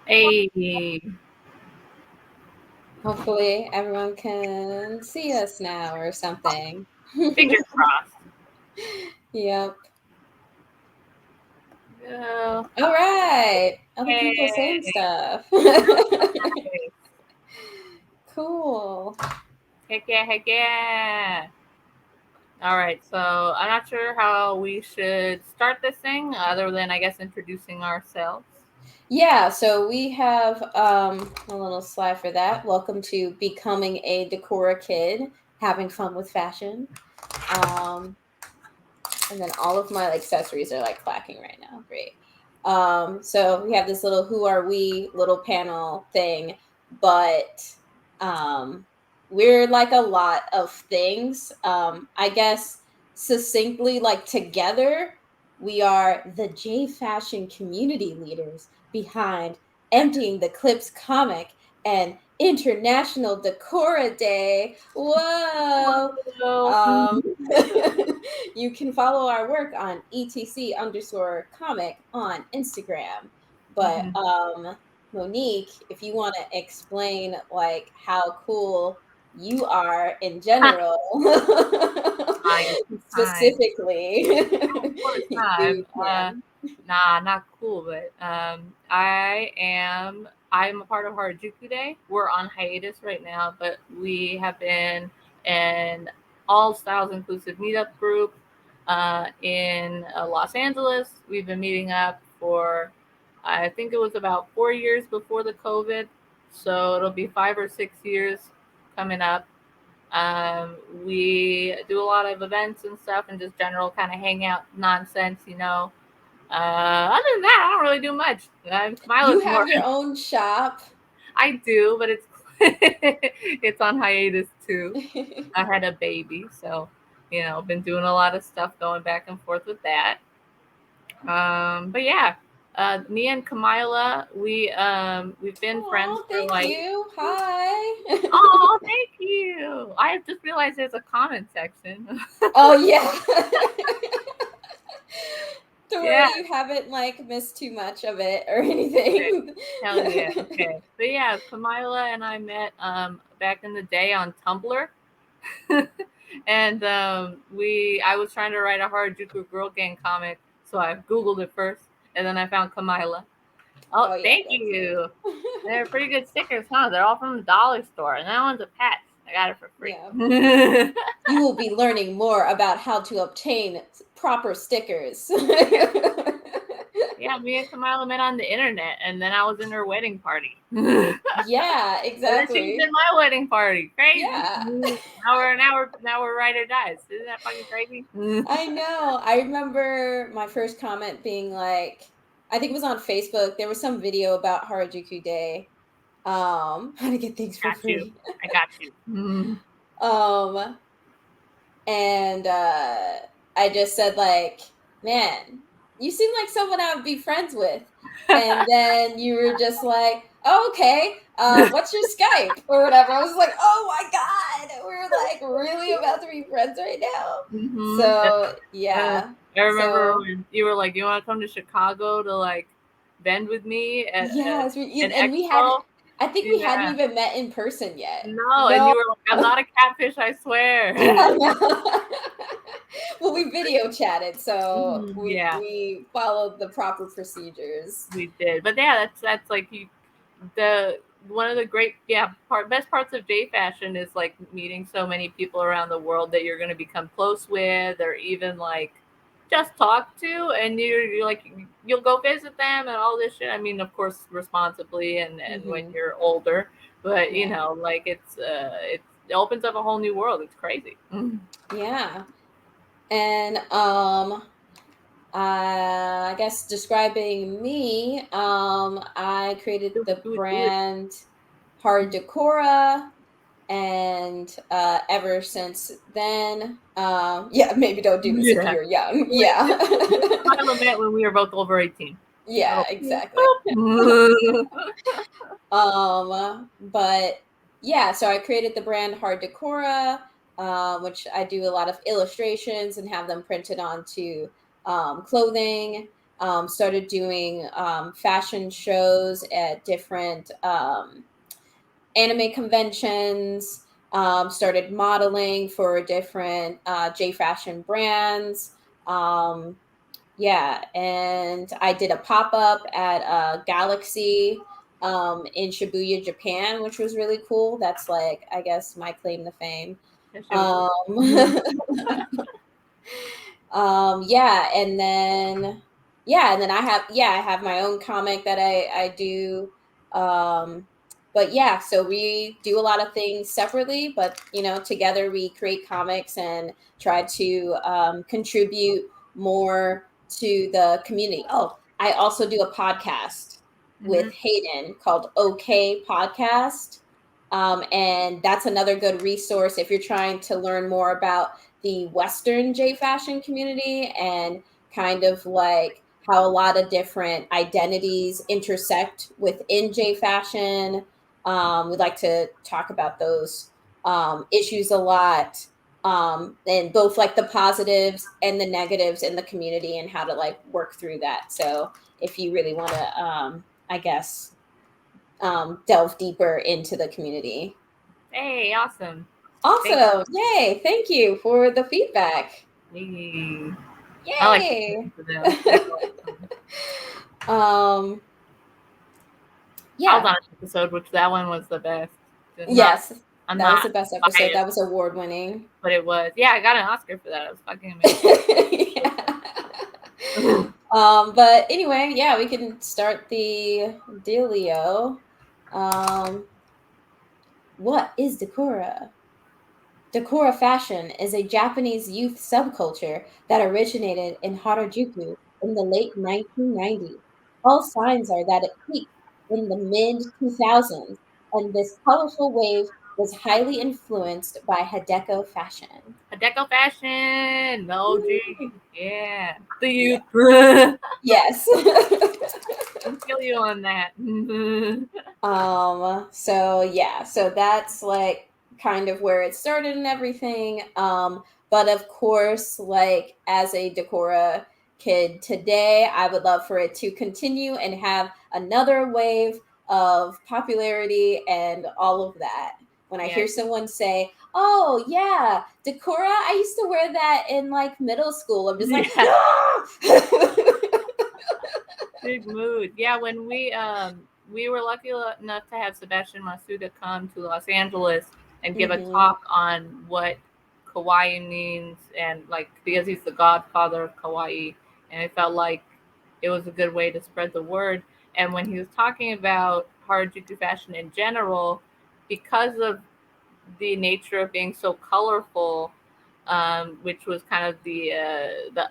Hey, Hopefully everyone can see us now or something. fingers crossed. Yep. Uh, All right. Other people saying hey, stuff. nice. Cool. Heck yeah, heck yeah. All right, so I'm not sure how we should start this thing other than, I guess, introducing ourselves. Yeah, so we have a little slide for that. Welcome to Becoming a Decora Kid, having fun with fashion. Um, and then all of my accessories are like clacking right now. Great. So we have this little "Who Are We" little panel thing, but um, we're like a lot of things. I guess succinctly, like together, we are the J Fashion community leaders behind Emptying the Clips comic and International Decora Day. Whoa! So, Um, you can follow our work on etc_comic on Instagram. But mhm. Monique, if you want to explain like how cool you are in general, Ah, you're too kind. specifically, Oh, of course not. you can. Nah, not cool. But I'm a part of Harajuku Day. We're on hiatus right now, but we have been an all styles inclusive meetup group in Los Angeles. We've been meeting up for I think it was about 4 years before the COVID, so it'll be 5 or 6 years coming up. We do a lot of events and stuff and just general kind of hangout nonsense, you know. Other than that, I don't really do much. You Milo's more. have your own shop. I do, but it's it's on hiatus too. I had a baby, so been doing a lot of stuff going back and forth with that. But yeah, me and Kamilah, we've been friends Oh, for thank like. you. Hi. Oh, thank you. I just realized there's a comment section. Oh yeah. Don't Yeah. worry, you haven't like missed too much of it or Okay. anything. Hell yeah. Okay. But yeah, Kamilah and I met back in the day on Tumblr. And I was trying to write a Harajuku Girl Gang comic, so I Googled it first and then I found Kamilah. Oh, Oh yeah, thank that's you. it. They're pretty good stickers, huh? They're all from the dollar store. And that one's a patch. I got it for free. Yeah. You will be learning more about how to obtain proper stickers. Yeah, me and Kamilah met on the internet, and then I was in her wedding party. And Yeah, then she was in exactly. my wedding party. Crazy. Yeah. Now we're ride or dies. Isn't that fucking crazy? I know. I remember my first comment being like, I think it was on Facebook. There was some video about Harajuku Day. How to get things for Got you. free. I got you. Um, and I just said like, man, you seem like someone I would be friends with. And then you were just like, oh, okay, what's your Skype or whatever. I was like, oh my god, we're like really about to be friends right now. hmm So Uh, yeah, I remember so when you were like, "You want to come to Chicago to like bend with me at yes, an and we hadn't. expo?" I think we hadn't Yeah. even met in person yet. No, and No, you were like, "I'm not a catfish, I swear." I know. Well, we video chatted, so we Yeah, we followed the proper procedures. we did. But yeah, that's like the one of the great best parts of J fashion is like meeting so many people around the world that you're going to become close with, or even like just talk to, and you're like you'll go visit them and all this shit. I mean, of course, responsibly and when Hmm. you're older, but Yeah, like it opens up a whole new world. It's crazy. yeah, and I guess describing me, I created Do it, the do it, do it. brand Hard Decora, and ever since then, yeah, maybe don't do this if Yeah. you're young. Wait, Yeah, me and Kyle met when we were both over 18. yeah, Oh. exactly. But yeah, so I created the brand Hard Decora, which I do a lot of illustrations and have them printed onto clothing. started doing fashion shows at different anime conventions, started modeling for different J fashion brands. Yeah, and I did a pop up at Galaxy in Shibuya, Japan, which was really cool. That's like, I guess, my claim to fame. That shit was Um, yeah, and then I have my own comic that I do. But yeah, so we do a lot of things separately, but together we create comics and try to contribute more to the community. Oh, I also do a podcast with Hayden called O-Kei Podcast. And that's another good resource if you're trying to learn more about the Western J fashion community and kind of like how a lot of different identities intersect within J fashion. We like to talk about those issues a lot, and both like the positives and the negatives in the community and how to like work through that. So if you really want to, I guess, delve deeper into the community. Hey, awesome. Awesome. Yay. Thank you for the feedback. Hey. I like Yay. to them. I was Yeah. on an episode, which that one was the best. Yes. I'm That was not the best episode. biased, That was award winning. but it was. Yeah, I got an Oscar for that. It was fucking amazing. Yeah. But anyway, yeah, we can start the dealio. What is Decora? Decora fashion is a Japanese youth subculture that originated in Harajuku in the late 1990s. All signs are that it peaked in the mid 2000s, and this colorful wave was highly influenced by Hedeco fashion. Hedeco fashion, no G, yeah, the Yeah. youth. Yes. I feel you on that. So yeah, so that's like kind of where it started and everything. But of course, like as a Decora kid today, I would love for it to continue and have another wave of popularity and all of that. When I Yeah. hear someone say, "Oh yeah, Decora, I used to wear that in like middle school," I'm just like, Yeah. "Ah!" Big mood. Yeah, when we were lucky enough to have Sebastian Masuda come to Los Angeles and give a Mhm. talk on what kawaii means, and like because he's the godfather of kawaii, and it felt like it was a good way to spread the word. And when he was talking about Harajuku fashion in general, because of the nature of being so colorful, which was kind of the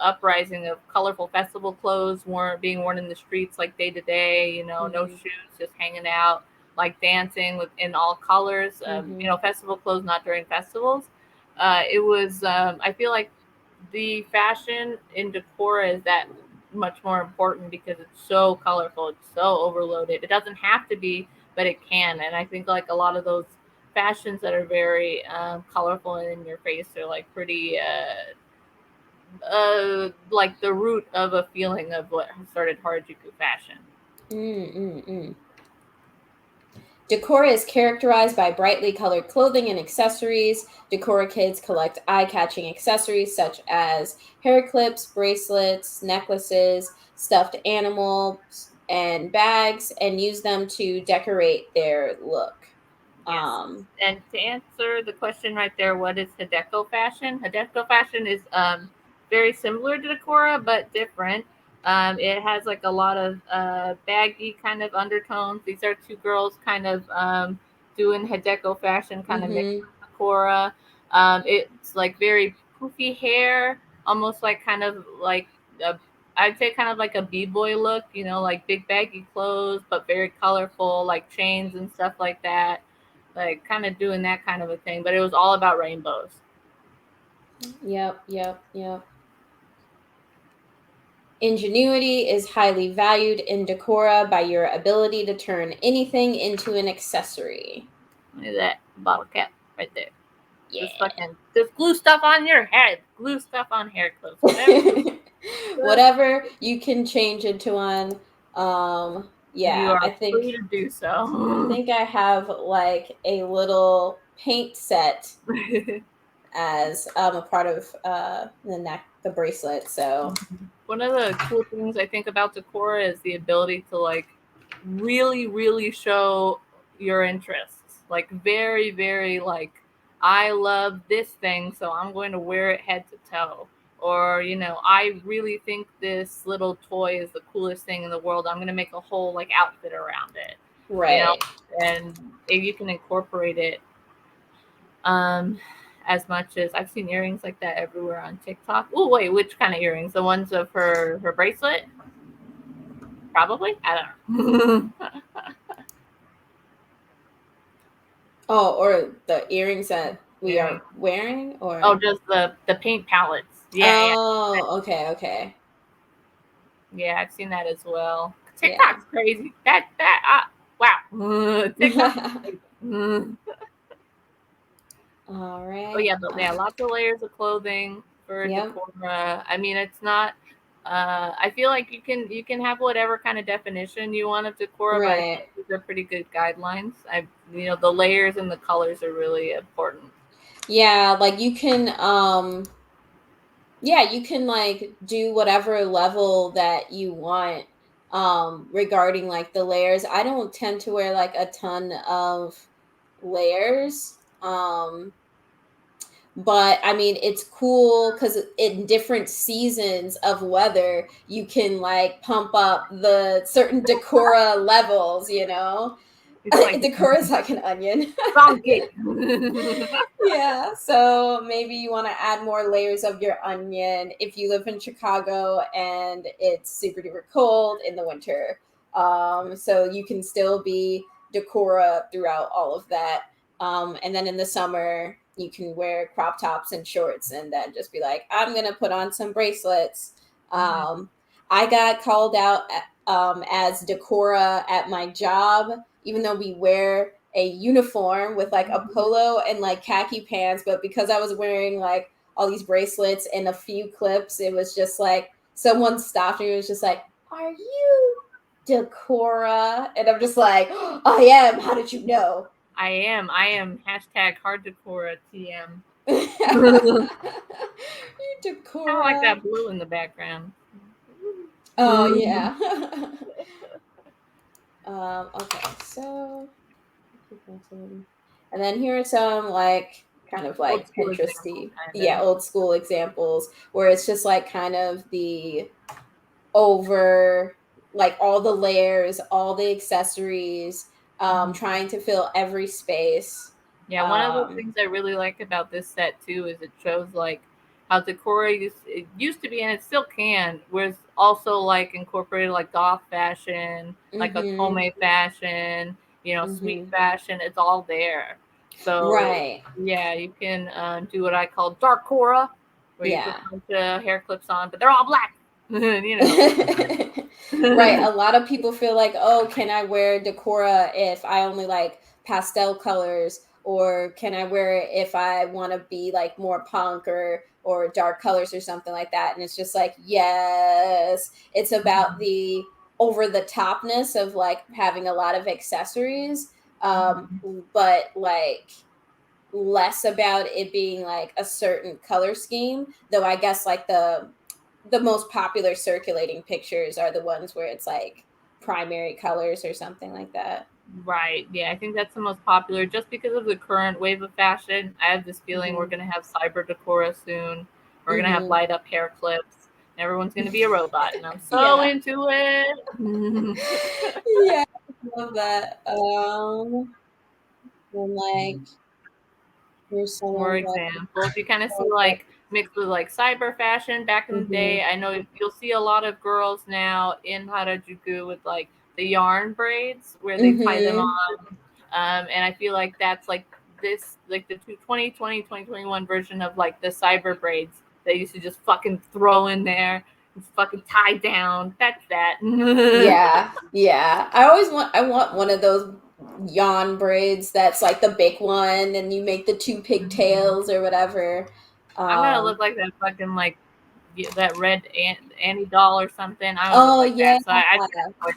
uprising of colorful festival clothes being worn in the streets like day to day. No Mhm. shoes, just hanging out, like dancing in all colors. Mhm. Festival clothes not during festivals. It was. I feel like the fashion in Decora is that much more important because it's so colorful, it's so overloaded. It doesn't have to be, but it can. And I think like a lot of those fashions that are very colorful and in your face are like pretty like the root of a feeling of what started Harajuku fashion. Mm-mm-mm. Decor is characterized by brightly colored clothing and accessories. Decora kids collect eye catching accessories such as hair clips, bracelets, necklaces, stuffed animals, and bags, and use them to decorate their look. Yes. Um, And to answer the question right there, what is Hedeco fashion? Hedeco fashion is very similar to Decora, but different. It has like a lot of baggy kind of undertones. These are two girls kind of doing Hedeco fashion, kind of mixed mhm. with Decora. It's like very poofy hair, almost like kind of like a, I'd say kind of like a b-boy look, like big baggy clothes, but very colorful, like chains and stuff like that, like kind of doing that kind of a thing, but it was all about rainbows. Yep. Ingenuity is highly valued in Decora by your ability to turn anything into an accessory. Look at that bottle cap right there. Yeah. Just glue stuff on your head, glue stuff on hair clips, whatever. Whatever you can change into one. You Yeah, are free to do I so. think I have like a little paint set as a part of the bracelet. So One of the cool things I think about Decora is the ability to like really, really show your interests. Like very, very like I love this thing, so I'm going to wear it head to toe. Or, you know, I really think this little toy is the coolest thing in the world. I'm gonna make a whole like outfit around it. You know, right. and if you can incorporate it um as much as I've seen earrings like that everywhere on TikTok. Oh wait, which kind of earrings? The ones of her bracelet? Probably. I don't know. Oh, or the earrings that we Earrings. are wearing, Oh, or just the paint palettes. Yeah, yeah, oh, okay, okay, yeah. I've seen that as well. yeah. TikTok's crazy. Wow. TikTok is crazy. All Oh right. yeah, but yeah, lots of layers of clothing for Yep. Decora. I mean, it's not. I feel like you can have whatever kind of definition you want of Decora, but I think Right. these are pretty good guidelines. The layers and the colors are really important. Yeah, like you can yeah, you can like do whatever level that you want regarding like the layers. I don't tend to wear like a ton of layers. But I mean, it's cool because in different seasons of weather, you can like pump up the certain Decora levels, you know? It's like Decora is like an onion. funky. Yeah, so maybe you want to add more layers of your onion if you live in Chicago and it's super duper cold in the winter. So you can still be Decora throughout all of that. And then in the summer, you can wear crop tops and shorts and then just be like, I'm going to put on some bracelets. Um, I got called out as Decora at my job, even though we wear a uniform with like a polo and like khaki pants, but because I was wearing like all these bracelets and a few clips, it was just like someone stopped me and was just like, "Are you Decora?" And I'm just like, "I am. How did you know?" I am hashtag hard decor TM. You Kind of like Decora. that blue in the background. Oh yeah. Okay, so and then here are some like kind of Old like school example, Pinteresty, kind yeah, of. old school examples where it's just like kind of the over like all the layers, all the accessories, trying to fill every space. Yeah, one of the Um, things I really like about this set too is it shows like how Decora used to be, and it still can, where it's also like incorporated like goth fashion, like mm-hmm, Otome fashion, sweet mm-hmm. fashion. It's all there. So Right. yeah, you can do what I call dark Cora, where you put Yeah. a bunch of hair clips on, but they're all black. Right. A lot of people feel like, oh, can I wear Decora if I only like pastel colors? Or can I wear it if I want to be like more punk or dark colors or something like that? And it's just like, yes, it's about the over the topness of like having a lot of accessories, but like less about it being like a certain color scheme. Though I guess like the most popular circulating pictures are the ones where it's like primary colors or something like that. Right. Yeah, I think that's the most popular just because of the current wave of fashion. I have this feeling we're Hmm. going to have cyber decora soon. We're going to have Hmm. light up hair clips. Everyone's going to be a robot, and I'm so Yeah. into it. Yeah, I love that. And like here's More someone examples. You kind of see like like mixed with like cyber fashion back in the hmm day. I know you'll see a lot of girls now in Harajuku with like the yarn braids where they tie them hmm on. And I feel like that's like this, like the 2021 version of like the cyber braids they used to just fucking throw in there and fucking tie down. That's that. yeah, yeah. I want one of those yawn braids that's like the big one and you make the two pigtails or whatever. I'm gonna Um look like that fucking like that red Annie doll or something. I'm gonna look Oh like yeah, that. So I can't afford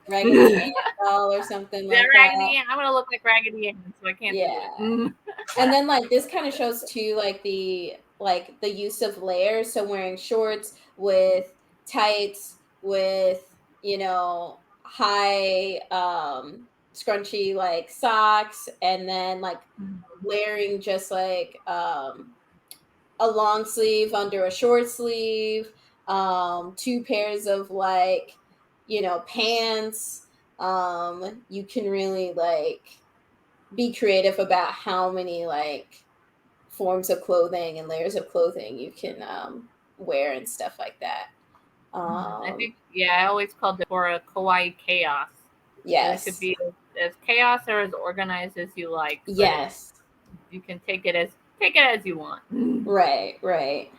Raggedy it. Ann doll or something Yeah, like Raggedy that. Ann. I'm gonna look like Raggedy Ann, so I can't do Yeah. it. And then like this kind of shows too like the use of layers. So wearing shorts with tights with, high scrunchy like socks, and then like wearing just like a long sleeve under a short sleeve, two pairs of like, pants. You can really like be creative about how many like forms of clothing and layers of clothing you can wear and stuff like that. I Um, think, yeah, I always called Decora Kawaii Chaos. Because it could yes, be as chaos or as organized as you like, but yes, you can take it as you want. right, right.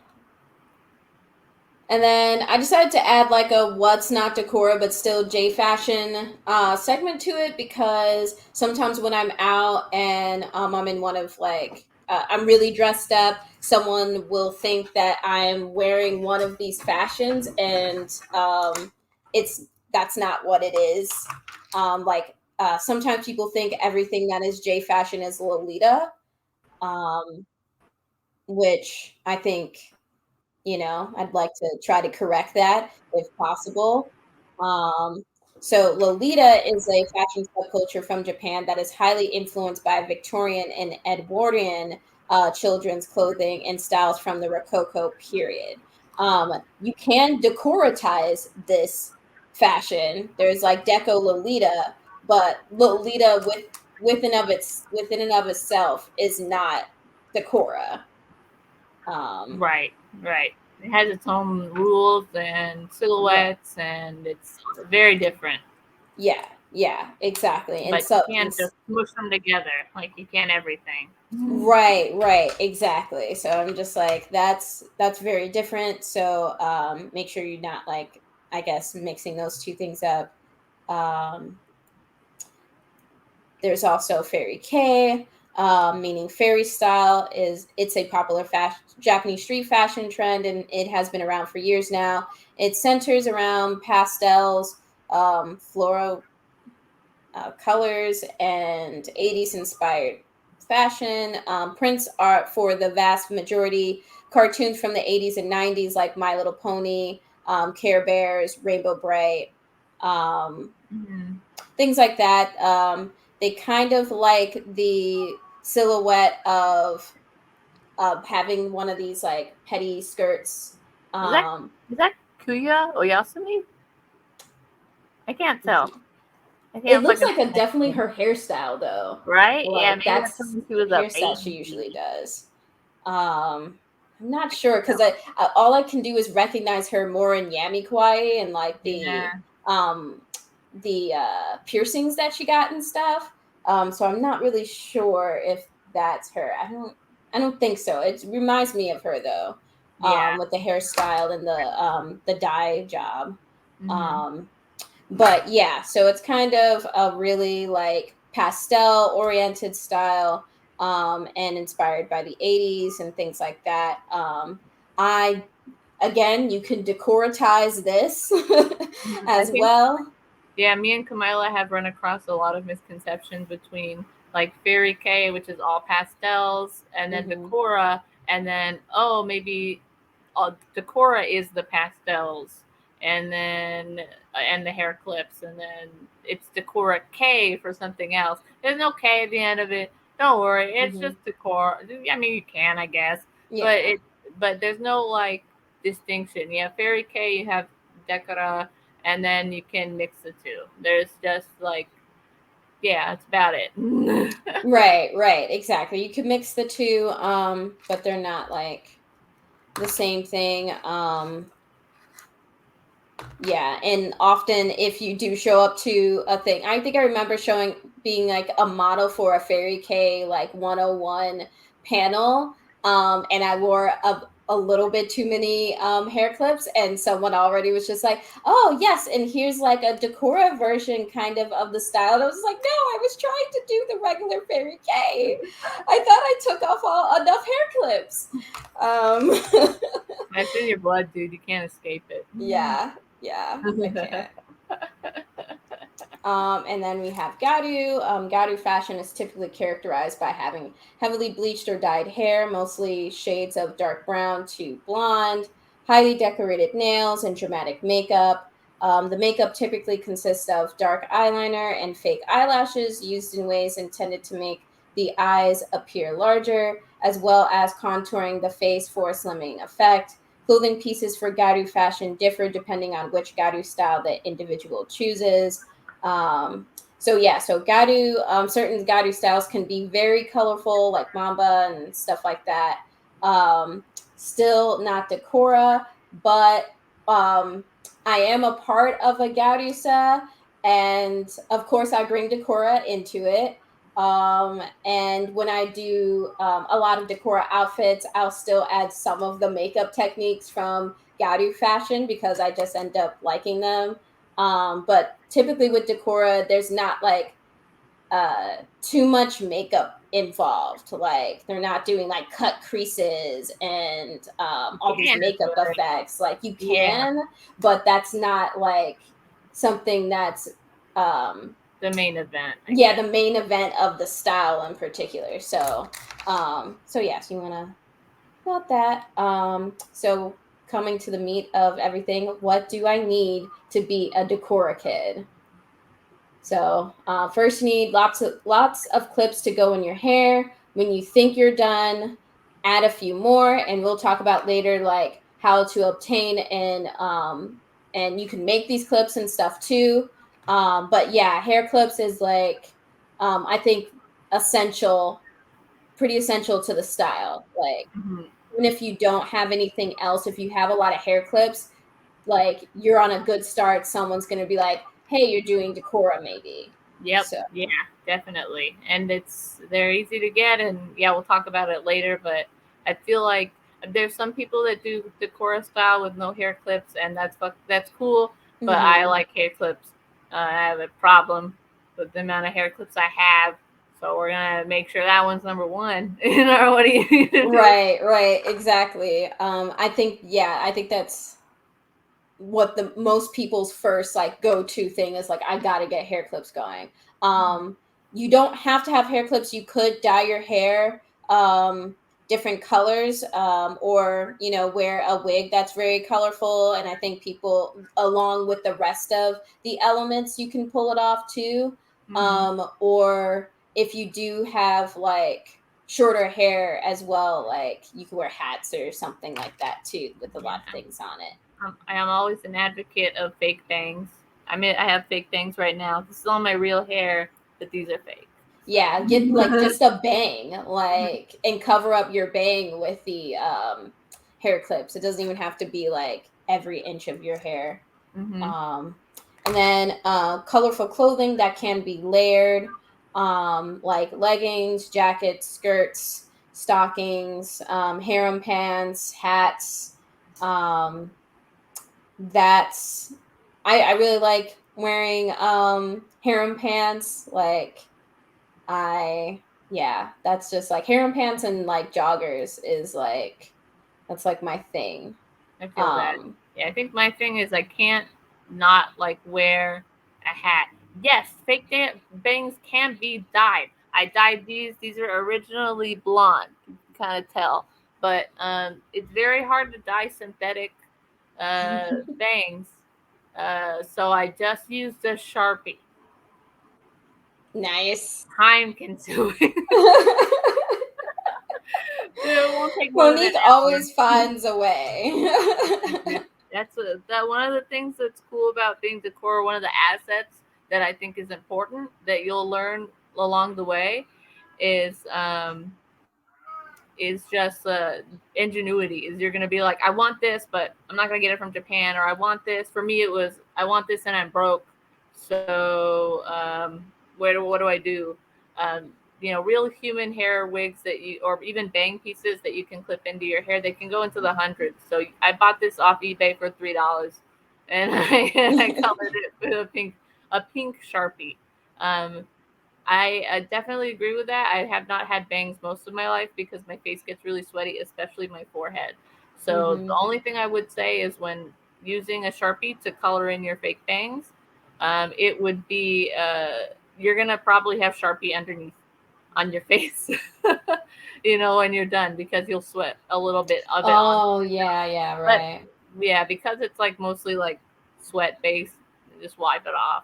And then I decided to add like a what's not Decora but still J fashion segment to it, because sometimes when I'm out and I'm in one of like I'm really dressed up, someone will think that I'm wearing one of these fashions, and it's that's not what it is. Sometimes people think everything that is J fashion is Lolita, um, which I think, I'd like to try to correct that if possible. Um, so Lolita is a fashion subculture from Japan that is highly influenced by Victorian and Edwardian children's clothing and styles from the Rococo period. You can decoratize this fashion. There's like Deco Lolita, but Lolita within and of itself is not Decora. Um, Right, right. It has its own rules and right. silhouettes, and it's very different. Yeah, yeah, exactly. And But you so, can't just smush them together like you can everything. right, right, exactly. So I'm just like, that's very different. So make sure you're not like, I guess, mixing those two things up. Um, there's also fairy K, meaning fairy style is it's a popular Japanese street fashion trend, and it has been around for years now. It centers around pastels, floral colors, and 80s inspired fashion. Prints are for the vast majority cartoons from the 80s and 90s, like My Little Pony, Care Bears, Rainbow Bright, um, Mhm. things like that. They kind of like the silhouette of having one of these like petty skirts. Is that Um, is that Kuya Oyasumi? I can't tell. I think it it's like looks a like a definitely her hairstyle though. right. Yeah, Like maybe that's that's something she was the up hairstyle she usually 80s. does. I'm not sure because I all I can do is recognize her more in Yami Kawaii and like Yeah. um the piercings that she got and stuff. So I'm not really sure if that's her. I don't think so. It reminds me of her though, Yeah. with the hairstyle and the dye job. Hmm. Um, but yeah, so it's kind of a really like pastel oriented style, and inspired by the 80s and things like that. I Again, you can decoratize this I as think, well. yeah, me and Kamilah have run across a lot of misconceptions between like Fairy K, which is all pastels, and then Hmm. Decora, and then oh maybe Decora is the pastels, and then and the hair clips, and then it's Decora K for something else. There's no K at the end of it. Don't worry, it's Hmm. just Decora. I mean, you can, I guess, but Yeah. there's no like distinction. Yeah, Fairy K, you have Decora, and then you can mix the two. There's just like, yeah, that's about it. Right, right, exactly. You can mix the two, but they're not like the same thing. Yeah, and often if you do show up to a thing, I think I remember showing being like a model for a Fairy K like 101 panel, and I wore a little bit too many hair clips, and someone already was just like, "Oh yes, and here's like a Decora version kind of the style." And I was like, "No, I was trying to do the regular Fairy K. I thought I took off all enough hair clips." Um, It's in your blood, dude. You can't escape it. Yeah, I can't. And then we have Garu. Garu fashion is typically characterized by having heavily bleached or dyed hair, mostly shades of dark brown to blonde, highly decorated nails, and dramatic makeup. The makeup typically consists of dark eyeliner and fake eyelashes used in ways intended to make the eyes appear larger, as well as contouring the face for a slimming effect. Clothing pieces for Garu fashion differ depending on which Garu style the individual chooses. So Garu, certain Garu styles can be very colorful, like Mamba and stuff like that. Still not Decora, but um, I am a part of a Garusa, and of course I bring Decora into it. And when I do a lot of Decora outfits, I'll still add some of the makeup techniques from Garu fashion because I just end up liking them. But typically with Decora, there's not like too much makeup involved. Like they're not doing like cut creases and all these Can, makeup but effects. Like you yeah, can, but that's not like something that's the main event. I yeah, guess. the main event of the style in particular. So yes, you wanna about that. So coming to the meat of everything, what do I need to be a Decora kid? So first, you need lots of clips to go in your hair. When you think you're done, add a few more, and we'll talk about later like how to obtain and you can make these clips and stuff too. But yeah, hair clips is like I think essential, pretty essential to the style. Like Mhm. even if you don't have anything else, if you have a lot of hair clips, like you're on a good start. Someone's gonna be like, "Hey, you're doing Decora, maybe." Yep. So Yeah, definitely. And they're easy to get, and yeah, we'll talk about it later. But I feel like there's some people that do Decora style with no hair clips, and that's cool. But I mhm. like hair clips. I have a problem with the amount of hair clips I have, so we're gonna make sure that one's number one. What do you? Right, exactly. I think that's what the most people's first like go-to thing is like I gotta get hair clips going. Um, you don't have to have hair clips. You could dye your hair different colors or wear a wig that's very colorful, and I think people along with the rest of the elements you can pull it off too. Mm-hmm. Or if you do have like shorter hair as well, like you can wear hats or something like that too with a lot of Yeah. things on it. I am always an advocate of fake bangs. I mean, I have fake bangs right now. This is all my real hair, but these are fake. Yeah, get like just a bang, like, and cover up your bang with the hair clips. It doesn't even have to be like every inch of your hair. Mm-hmm. Um, and then colorful clothing that can be layered, like leggings, jackets, skirts, stockings, harem pants, hats. Um, that's I really like wearing harem pants. Like I yeah, that's just like harem pants and like joggers is like that's like my thing. I feel that. Um Yeah, I think my thing is I can't not like wear a hat. Yes, bangs can be dyed. I dyed these. These are originally blonde. You can kind of tell, but it's very hard to dye synthetic bangs. So I just used a Sharpie. nice. Time consuming. It won't take more than an Monique hour. always finds a way. That one of the things that's cool about being decor. One of the assets that I think is important that you'll learn along the way is just ingenuity. Is you're gonna be like, I want this, but I'm not gonna get it from Japan, or I want this. For me, it was I want this and I'm broke. So what do I do? Real human hair wigs that you, or even bang pieces that you can clip into your hair, they can go into the hundreds. So I bought this off eBay for $3, and I colored it with a pink Sharpie. Um, I definitely agree with that. I have not had bangs most of my life because my face gets really sweaty, especially my forehead. So the only thing I would say is when using a Sharpie to color in your fake bangs, it would be you're gonna probably have Sharpie underneath on your face, when you're done, because you'll sweat a little bit of it on. Oh, yeah, But right. yeah, because it's like mostly like sweat based, just wipe it off.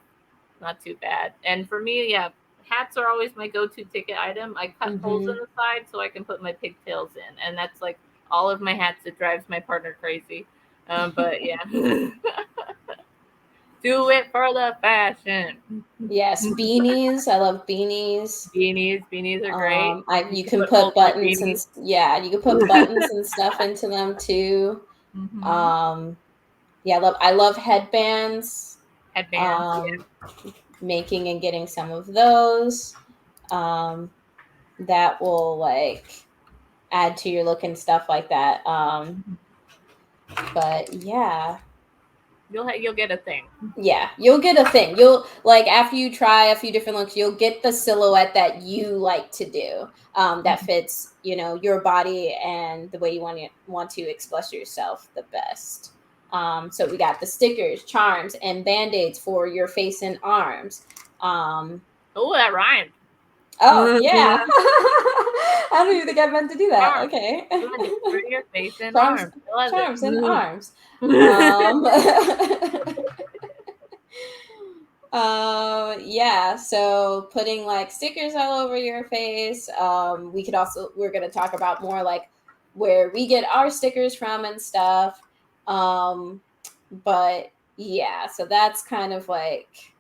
Not too bad. And for me, yeah, hats are always my go-to ticket item. I cut holes in the side so I can put my pigtails in, and that's like all of my hats. It drives my partner crazy. But yeah, do it for the fashion. Yes, beanies. I love beanies. Beanies are great. You can holes put in your buttons and beanies. you can put buttons and stuff into them too. Mm-hmm. Yeah, I love headbands. Headbands, yeah. Making and getting some of those. That will like add to your look and stuff like that. But yeah. You'll get a thing. Yeah, you'll get a thing. You'll like after you try a few different looks, you'll get the silhouette that you like to do. That fits, your body and the way you want to express yourself the best. So we got the stickers, charms, and band-aids for your face and arms. Oh, that rhymed. Oh yeah. I don't even think I meant to do that. Charms. Okay. For your face and charms, arms. I love charms, and it. arms. Yeah, so putting like stickers all over your face. We're gonna talk about more like where we get our stickers from and stuff. But yeah, so that's kind of like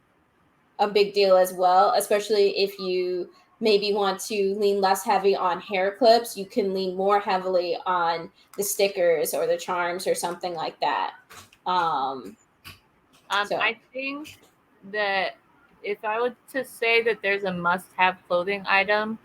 a big deal as well, especially if you maybe want to lean less heavy on hair clips. You can lean more heavily on the stickers or the charms or something like that. So I think that if I were to say that there's a must-have clothing item,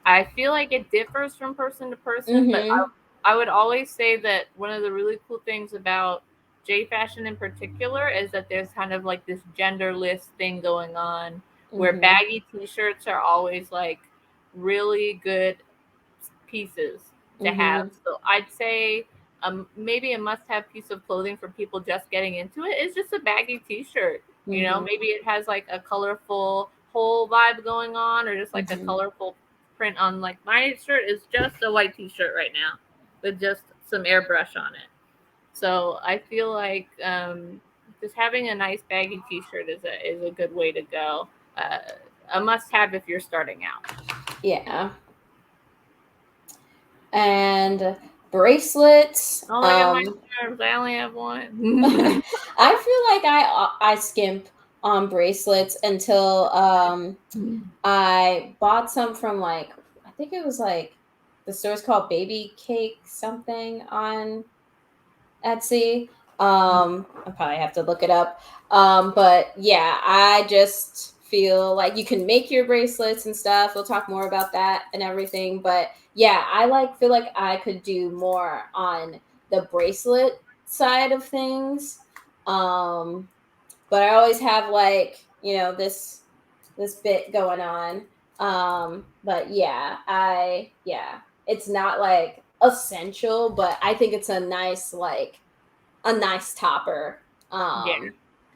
I feel like it differs from person to person, but I would always say that one of the really cool things about J fashion in particular is that there's kind of like this genderless thing going on where baggy t-shirts are always like really good pieces to have. So I'd say maybe a must-have piece of clothing for people just getting into it is just a baggy t-shirt. Maybe it has like a colorful whole vibe going on, or just like a colorful print on. Like my shirt is just a white t-shirt right now with just some airbrush on it. So I feel like just having a nice baggy t-shirt is a good way to go. A must-have if you're starting out. Yeah. And bracelets. Oh, look at my arms. I only have one. I feel like I skimp on bracelets until I bought some from like I think it was like the store's called Baby Cake something on Etsy. I probably have to look it up. But yeah, I just feel like you can make your bracelets and stuff. We'll talk more about that and everything. But yeah, feel like I could do more on the bracelet side of things. But I always have like, this bit going on. But yeah, it's not like essential, but I think it's a nice topper. Yeah.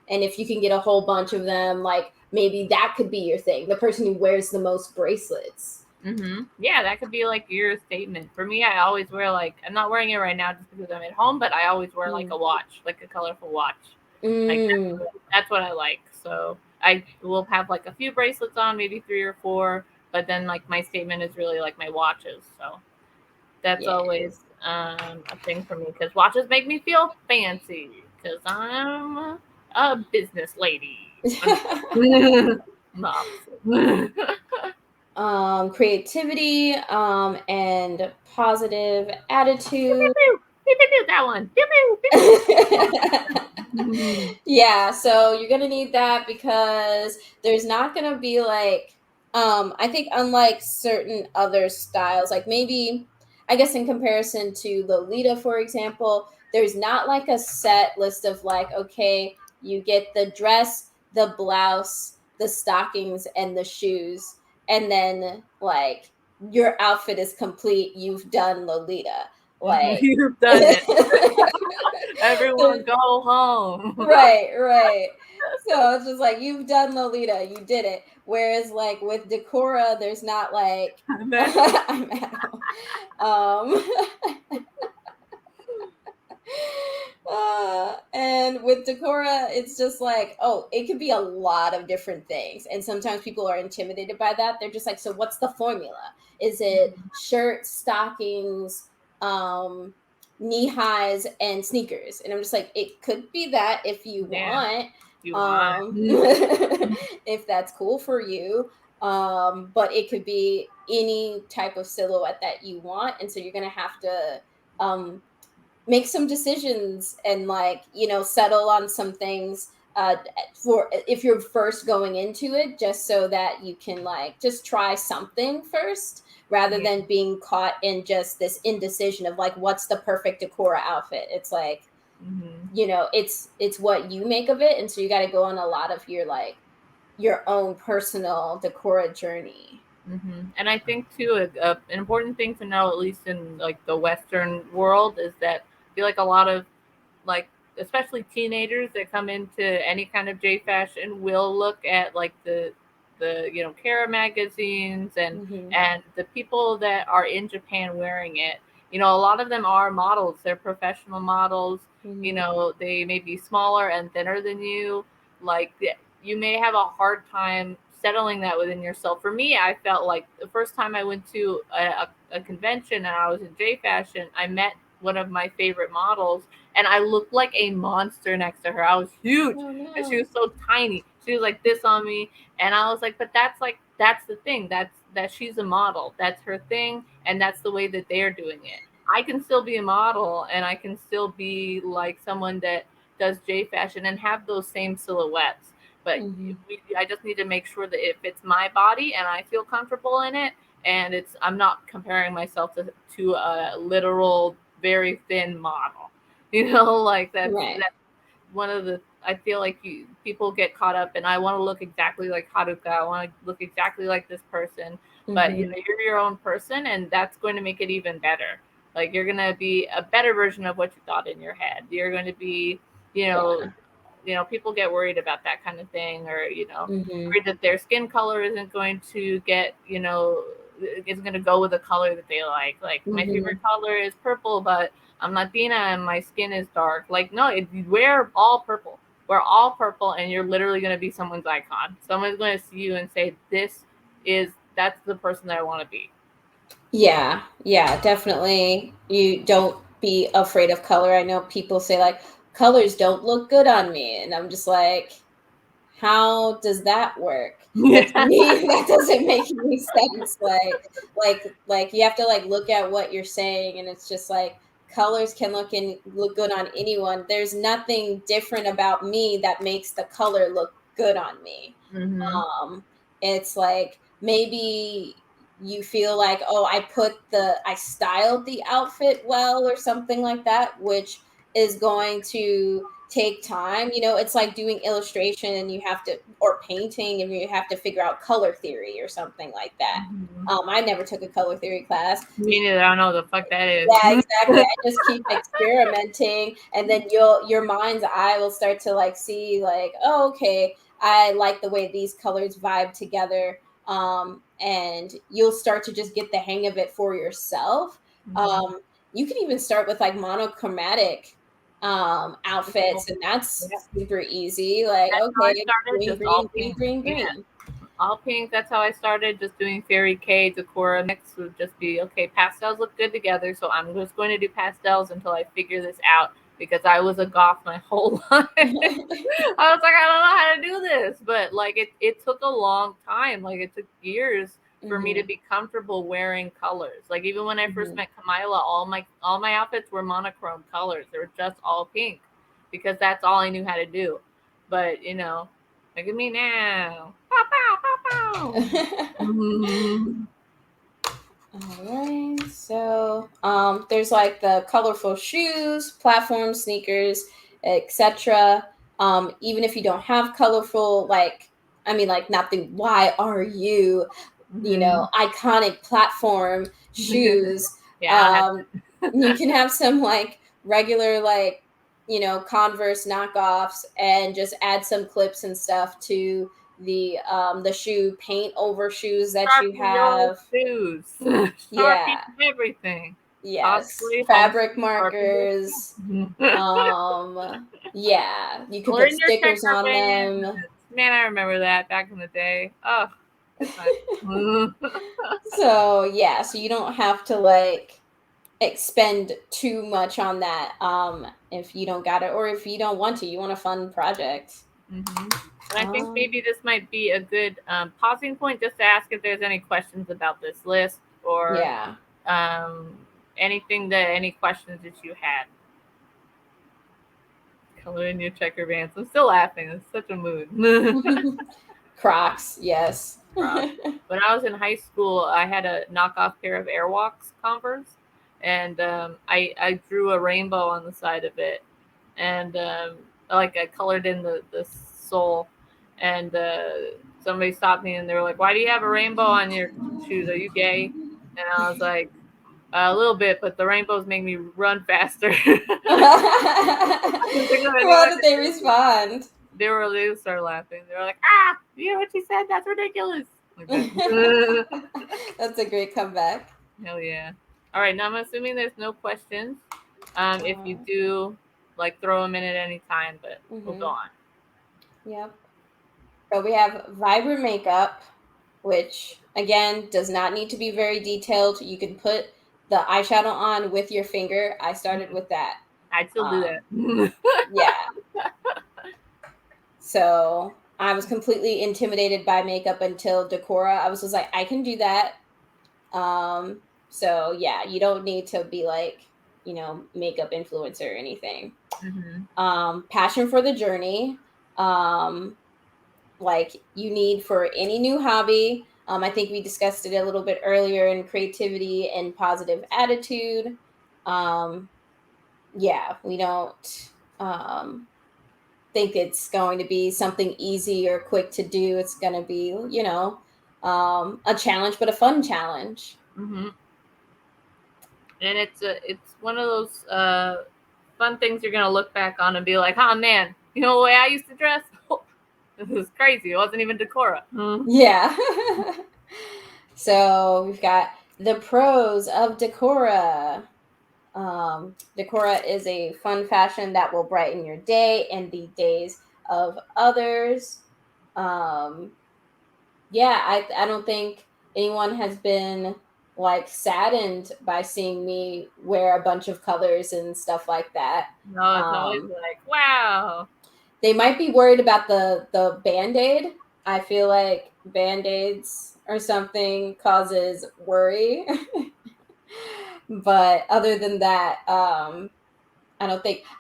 And if you can get a whole bunch of them, like maybe that could be your thing. The person who wears the most bracelets. Yeah, that could be like your statement. For me, I always wear I'm not wearing it right now just because I'm at home, but I always wear like a watch, like a colorful watch. Like that's what I like. So I will have like a few bracelets on, maybe 3 or 4, but then like my statement is really like my watches. So that's always a thing for me because watches make me feel fancy because I'm a business lady. Creativity and positive attitude. That one. Yeah, so you're gonna need that because there's not gonna be like I think unlike certain other styles, like maybe I guess in comparison to Lolita, for example, there's not like a set list of like, okay, you get the dress, the blouse, the stockings, and the shoes, and then like your outfit is complete, you've done Lolita. Like You've done it. Everyone go home. right. So it's just like, you've done Lolita, you did it. Whereas like with Decora, there's not like I'm at home. And with Decora, it's just like, oh, it could be a lot of different things. And sometimes people are intimidated by that. They're just like, so what's the formula? Is it shirts, stockings, knee highs, and sneakers? And I'm just like, it could be that if you want. You want. If that's cool for you. But it could be any type of silhouette that you want. And so you're gonna have to make some decisions and like, settle on some things for if you're first going into it, just so that you can like just try something first, rather than being caught in just this indecision of like, what's the perfect Decora outfit. It's like, it's what you make of it, and so you got to go on a lot of your own personal Decora journey. And I think too, an important thing to know, at least in like the Western world, is that I feel like a lot of like, especially teenagers that come into any kind of J fashion, will look at like the Kara magazines and the people that are in Japan wearing it. A lot of them are models. They're professional models. They may be smaller and thinner than you. Like, you may have a hard time settling that within yourself. For me, I felt like the first time I went to a convention and I was in J fashion, I met one of my favorite models, and I looked like a monster next to her. I was huge, and she was so tiny. She was like this on me, and I was like, but that's the thing. That she's a model. That's her thing, and that's the way that they're doing it. I can still be a model, and I can still be like someone that does J fashion and have those same silhouettes. But I just need to make sure that it fits my body and I feel comfortable in it. And I'm not comparing myself to a literal very thin model. Like that's one of the, I feel like people get caught up, and I want to look exactly like Haruka. I want to look exactly like this person. But you're your own person, and that's going to make it even better. Like, you're going to be a better version of what you thought in your head. You're going to be, people get worried about that kind of thing, or worried that their skin color isn't going to get, isn't going to go with the color that they like. Like, my favorite color is purple, but I'm Latina and my skin is dark. Like, no, wear all purple. We're all purple, and you're literally going to be someone's icon. Someone's going to see you and say, that's the person that I want to be. Yeah, definitely. You don't be afraid of color. I know people say like, colors don't look good on me, and I'm just like, how does that work? Like, to me, that doesn't make any sense. Like you have to like look at what you're saying, and it's just like, colors can look good on anyone. There's nothing different about me that makes the color look good on me. It's like, maybe you feel like, oh, I styled the outfit well or something like that, which is going to take time. It's like doing illustration, and you have to, or painting, and you have to figure out color theory or something like that. I never took a color theory class. Me neither. I don't know what the fuck that is. Yeah, exactly. I just keep experimenting, and then your mind's eye will start to like see like, oh, okay, I like the way these colors vibe together. And you'll start to just get the hang of it for yourself. You can even start with like monochromatic outfits, and that's super easy. Like, okay, green. All pink. That's how I started, just doing fairy K. Decora mix would just be, okay, pastels look good together, so I'm just going to do pastels until I figure this out, because I was a goth my whole life. I was like, I don't know how to do this. But like, it took a long time. Like, it took years for me to be comfortable wearing colors. Like, even when I first met Kamilah, all my outfits were monochrome colors. They were just all pink, because that's all I knew how to do. But look at me now. Pow, pow, pow, pow. All right. So there's like the colorful shoes, platforms, sneakers, etc. Even if you don't have colorful, like, not the YRU, iconic platform shoes. You can have some like regular like, you know, Converse knockoffs and just add some clips and stuff to the shoe paint over shoes that you Sharpie your have. shoes. Sharpie Yeah. everything. Yes. Possibly Fabric homeschool Sharpie your markers. shoes. Yeah, you could Or put in your stickers checker on bands. them. Man, I remember that back in the day. Oh, good time. So yeah, so you don't have to like expend too much on that if you don't got it or if you don't want to, you want a fun project. And I think um maybe this might be a good pausing point just to ask if there's any questions about this list or yeah. um, any questions that you had. Color in your checker bands. I'm still laughing. It's such a mood. Crocs, yes. When I was in high school, I had a knockoff pair of Airwalks Converse, and I drew a rainbow on the side of it, and like I colored in the sole, and somebody stopped me and they were like, "Why do you have a rainbow on your shoes? Are you gay?" And I was like, "A little bit, but the rainbows make me run faster." I couldn't think of How anyone did to they do. respond? They started laughing. They were like, "Ah, you hear what she said? That's ridiculous." Like that. That's a great comeback. Hell yeah. All right, now I'm assuming there's no questions. If you uh, do, like, throw them in at any time, but we'll go on. Yep. So we have vibrant makeup, which again does not need to be very detailed. You can put the eyeshadow on with your finger. I started with that. I'd still do Um, that. yeah. So I was completely intimidated by makeup until Decora. I was just like, I can do that. So yeah, you don't need to be like, you know, makeup influencer or anything. Passion for the journey. Um, like you need for any new hobby. I think we discussed it a little bit earlier in creativity and positive attitude. Um, yeah, we don't think it's going to be something easy or quick to do. It's going to be, you know, a challenge, but a fun challenge. And it's one of those fun things you're gonna look back on and be like, "Oh man, you know the way I used to dress? This is crazy. It wasn't even Decora." Yeah. So we've got the pros of Decora. Decora is a fun fashion that will brighten your day and the days of others. Um, yeah, I don't think anyone has been like saddened by seeing me wear a bunch of colors and stuff like that. No, it's always Um, like, "Wow." they might be worried about the band-aid. I feel like band-aids or something causes worry. But other than that, I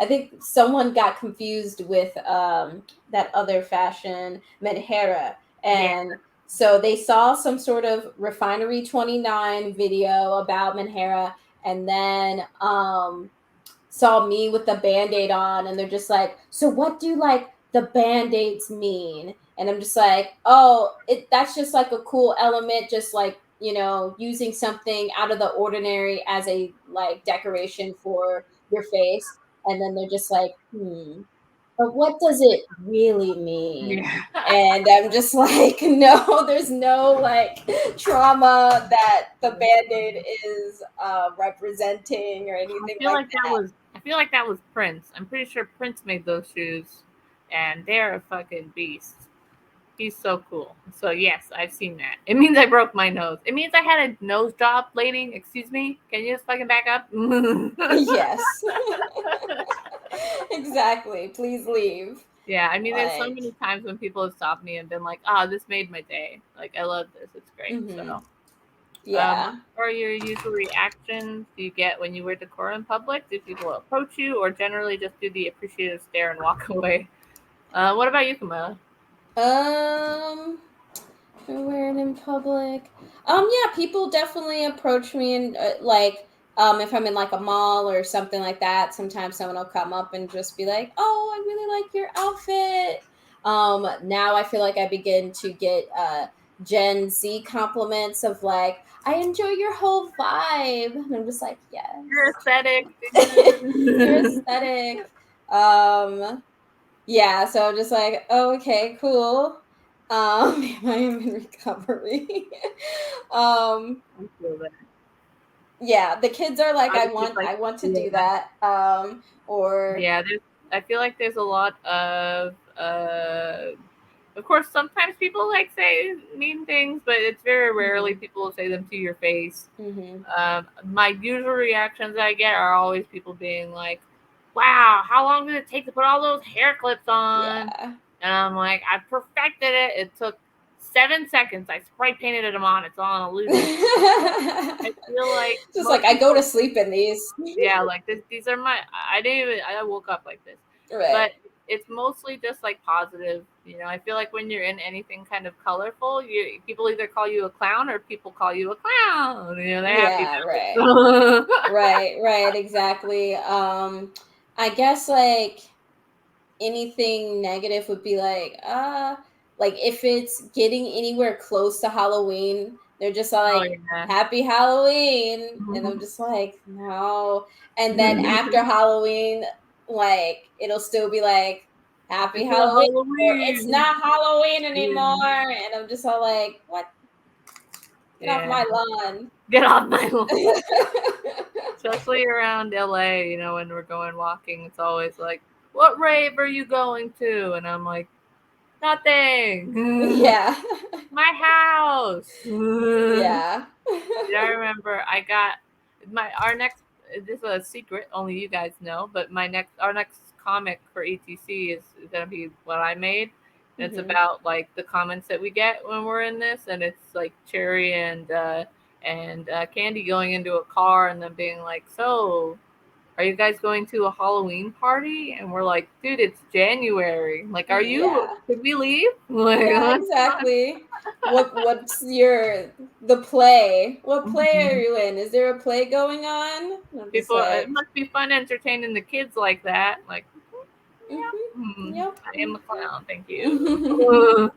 think someone got confused with that other fashion, Menhera. Yeah. And so they saw some sort of Refinery 29 video about Menhera and then saw me with the band-aid on and they're just like, so what do like the band-aids mean? And I'm just like, oh, that's just like a cool element, just like, you know, using something out of the ordinary as a like decoration for your face. And then they're just like, but what does it really mean? Yeah. And I'm just like, no, there's no like trauma that the band-aid is representing or anything like that. I feel like that was Prince. I'm pretty sure Prince made those shoes, and they're a fucking beast. He's so cool. So yes, I've seen that. It means I broke my nose. It means I had a nose job, lady. Excuse me. Can you just fucking back up? Yes. Exactly. Please leave. Yeah, I mean, there's so Like, many times when people have stopped me and been like, "Ah, this made my day. Like, I love this. It's great." So, what yeah. are your usual reactions you get when you wear decor in public? Do people approach you, or generally just do the appreciative stare and walk away? What about you, Kamilah? Um, wearing in public. Yeah, people definitely approach me and like if I'm in like a mall or something like that, sometimes someone will come up and just be like, "Oh, I really like your outfit." Now I feel like I begin to get Gen Z compliments of like, I enjoy your whole vibe. And I'm just like, yes. Your aesthetic. Your aesthetic. Yeah, so I'm just like, oh, okay, cool. I am in recovery. I feel that. Yeah, the kids are like, I was just like, I want to yeah. do that. Or Yeah, I feel like there's a lot of course, sometimes people like say mean things, but it's very rarely people will say them to your face. My usual reactions I get are always people being like, "Wow, how long did it take to put all those hair clips on?" yeah. And I'm like, "I perfected it. It took 7 seconds. I spray painted them on. It's all an illusion." I feel like Just like most I go people, to sleep in these. yeah, like these are my. I didn't even. I woke up like this, Right. but it's mostly just like positive. You know, I feel like when you're in anything kind of colorful, people either call you a clown or people call you a clown. You know, they're happy Yeah, about right. it. Right, exactly. I guess like anything negative would be like if it's getting anywhere close to Halloween, they're just Oh like yeah. happy Halloween, and I'm just like no. And then after Halloween, like it'll still be like happy It's not Halloween, or it's Halloween. not Halloween anymore, Yeah. and I'm just all like, what? Get off Yeah. my lawn. Get off my lawn. Especially around LA, you know, when we're going walking, it's always like, "What rave are you going to?" And I'm like, "Nothing. Yeah. My house." Yeah. Yeah, I remember I got our next. This is a secret, only you guys know. But our next comic for ETC is gonna be what I made. And it's Mhm. about like the comments that we get when we're in this, and it's like Cherry and Candy going into a car and then being like, "So, are you guys going to a Halloween party?" And we're like, "Dude, it's January. Like, are you? Yeah. Could we leave? Like, Yeah, let's not." exactly. What's the play? What play are Mhm. you in? Is there a play going on? I'm just People, it like, must be fun entertaining the kids like that. Like, yeah, yep. I am a clown. Thank you.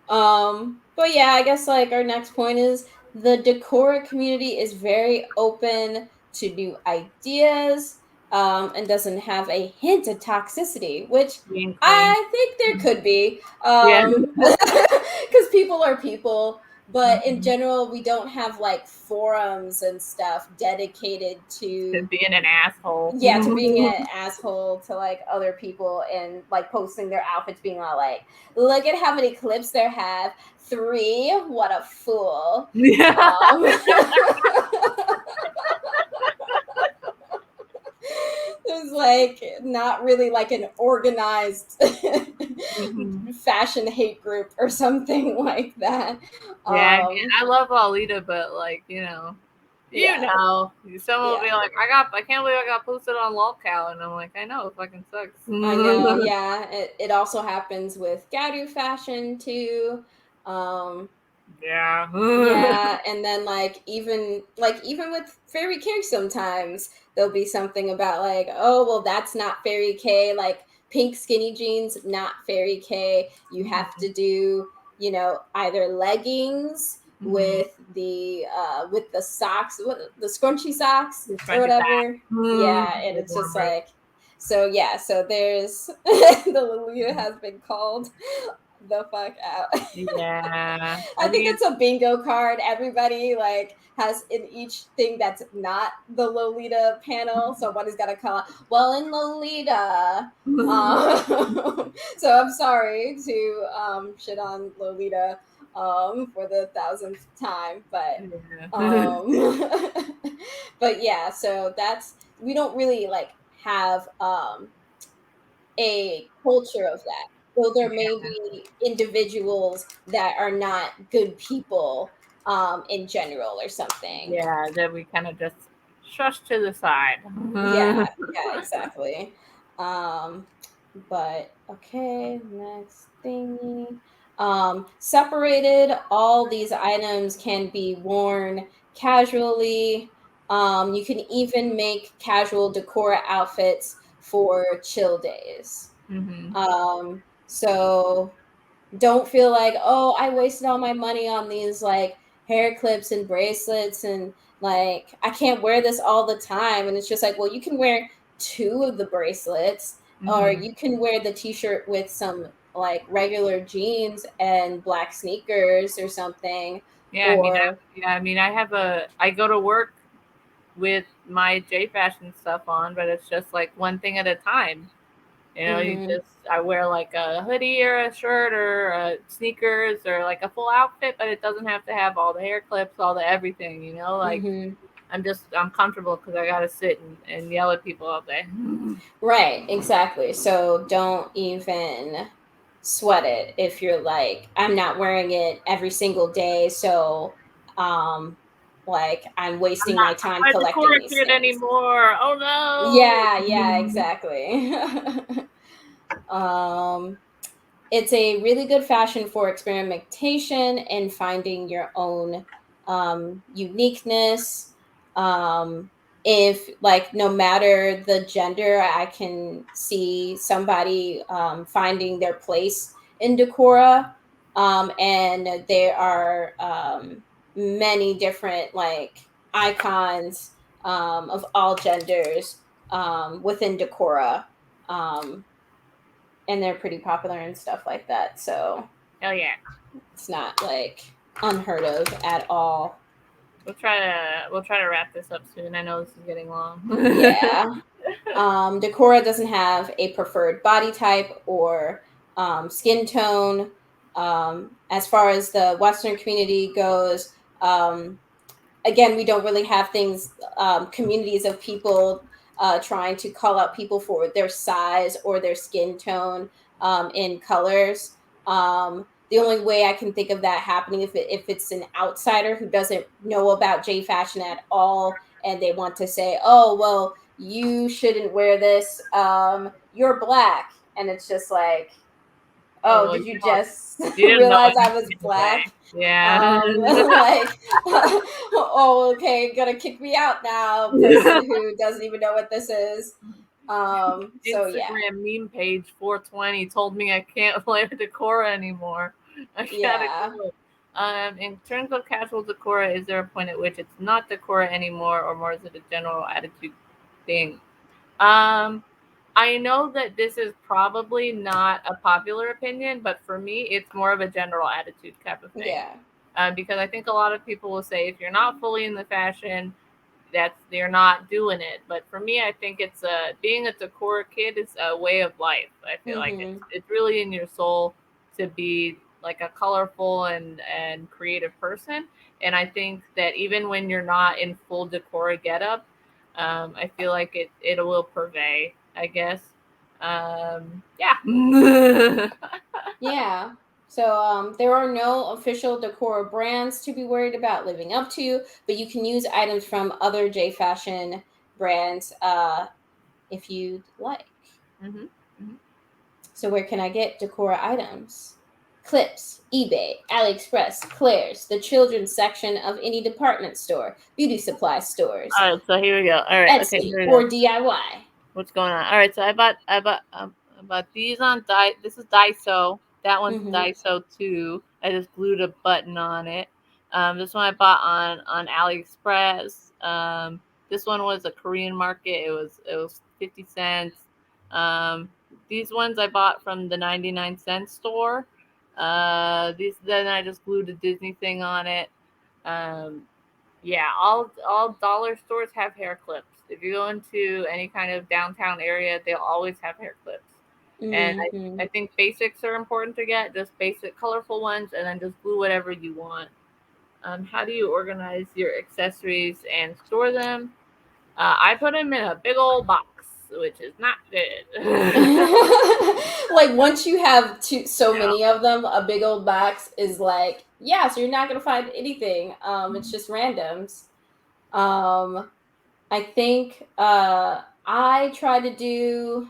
Mhm. But yeah, I guess like our next point is the Decora community is very open to new ideas, and doesn't have a hint of toxicity, which Being clean. I think there could be, Yeah. because people are people. But in Mhm. general, we don't have like forums and stuff dedicated To to, being an asshole. yeah, to being an asshole to like other people and like posting their outfits, being all like, look at how many clips there have. 3. What a fool. Yeah. There's like not really like an organized Mhm. fashion hate group or something like that. Yeah, I mean, Um, I love Alita, but like, yeah, someone will yeah. be like, I can't believe I got posted on lolcow, and I'm like, I know, it fucking sucks. I know, yeah. It also happens with Garu fashion too. Yeah. Yeah, and then like even with Fairy K sometimes there'll be something about like, oh well that's not Fairy K, like pink skinny jeans, not Fairy K. You have Mhm. to do, either leggings Mhm. with the socks, the scrunchy socks Just or trying to back. whatever. Yeah, and it's just Cornbread. like, so yeah, so there's the Lolita has been called the fuck out. Yeah. I Have think you? that's a bingo card. Everybody like has in each thing that's not the Lolita panel. Somebody's got to call out, well, in Lolita. So I'm sorry to shit on Lolita for the 1000th time, Yeah. but yeah, so that's, we don't really like have a culture of that. So there may be individuals that are not good people in general or something. Yeah, that we kind of just shush to the side. Yeah, yeah, exactly. Um, but okay, next thingy. Separated, all these items can be worn casually. You can even make casual decor outfits for chill days. Hmm. So don't feel like, oh, I wasted all my money on these like hair clips and bracelets, and like I can't wear this all the time. And it's just like, well, you can wear two of the bracelets, or Hmm. you can wear the t-shirt with some like regular jeans and black sneakers or something. Yeah, Or I go to work with my J fashion stuff on, but it's just like one thing at a time. You know, mhm, I wear like a hoodie or a shirt or sneakers or like a full outfit, but it doesn't have to have all the hair clips, all the everything, you know, like mhm. I'm comfortable because I got to sit and yell at people all day. Right, exactly. So don't even sweat it if you're like, I'm not wearing it every single day, so um like I'm wasting my I'm time not a collecting Decora these Kid things. anymore. Oh Yeah, yeah, no. exactly. um it's a really good fashion for experimentation and finding your own uniqueness. If like no matter the gender, I can see somebody finding their place in Decora. And there are many different like icons of all genders within Decora. Um, and they're pretty popular and stuff like that. So Hell yeah. it's not like unheard of at all. We'll try to wrap this up soon. I know this is getting long. Yeah. Decora doesn't have a preferred body type or skin tone. As far as the Western community goes, um, again, we don't really have things, communities of people trying to call out people for their size or their skin tone in colors. The only way I can think of that happening if it's an outsider who doesn't know about J fashion at all, and they want to say, "Oh, well, you shouldn't wear this. You're black," and it's just like, Oh, oh, well, did you just you didn't know realize I was anything black? anyway. Yeah. Like, oh, okay, gonna kick me out now, person who doesn't even know what this is. So yeah, Instagram meme page 420 told me I can't wear Decora anymore. I gotta yeah, go. In terms of casual Decora, is there a point at which it's not Decora anymore, or more is it a general attitude thing? Um, I know that this is probably not a popular opinion, but for me, it's more of a general attitude type of thing. yeah, Because I think a lot of people will say if you're not fully in the fashion, that's they're not doing it. But for me, I think it's being a Decor kid is a way of life. I feel like mm-hmm, it's really in your soul to be like a colorful and creative person. And I think that even when you're not in full Decor getup, I feel like it will purvey. I guess. Yeah. yeah. So there are no official Decor brands to be worried about living up to, but you can use items from other J fashion brands if you'd like. Hmm. Hmm. So where can I get Decora items? Clips, eBay, AliExpress, Claire's, the children's section of any department store, beauty supply stores, All right, so here we go. All right, okay, Etsy, here we go. or DIY. What's going on? All right, so I bought these on This is Daiso. That one's Mm-hmm. Daiso too. I just glued a button on it. This one I bought on AliExpress. This one was a Korean market. It was 50 cents. Um, these ones I bought from the 99 cent store. These then I just glued a Disney thing on it. Um, yeah, all dollar stores have hair clips. If you go into any kind of downtown area, they'll always have hair clips. And Mm-hmm. I think basics are important to get, just basic colorful ones, and then just glue whatever you want. How do you organize your accessories and store them? I put them in a big old box, which is not good. Like once you have so Yeah. many of them, a big old box is like, yeah, so you're not gonna find anything. It's just randoms. Um, I think I try to do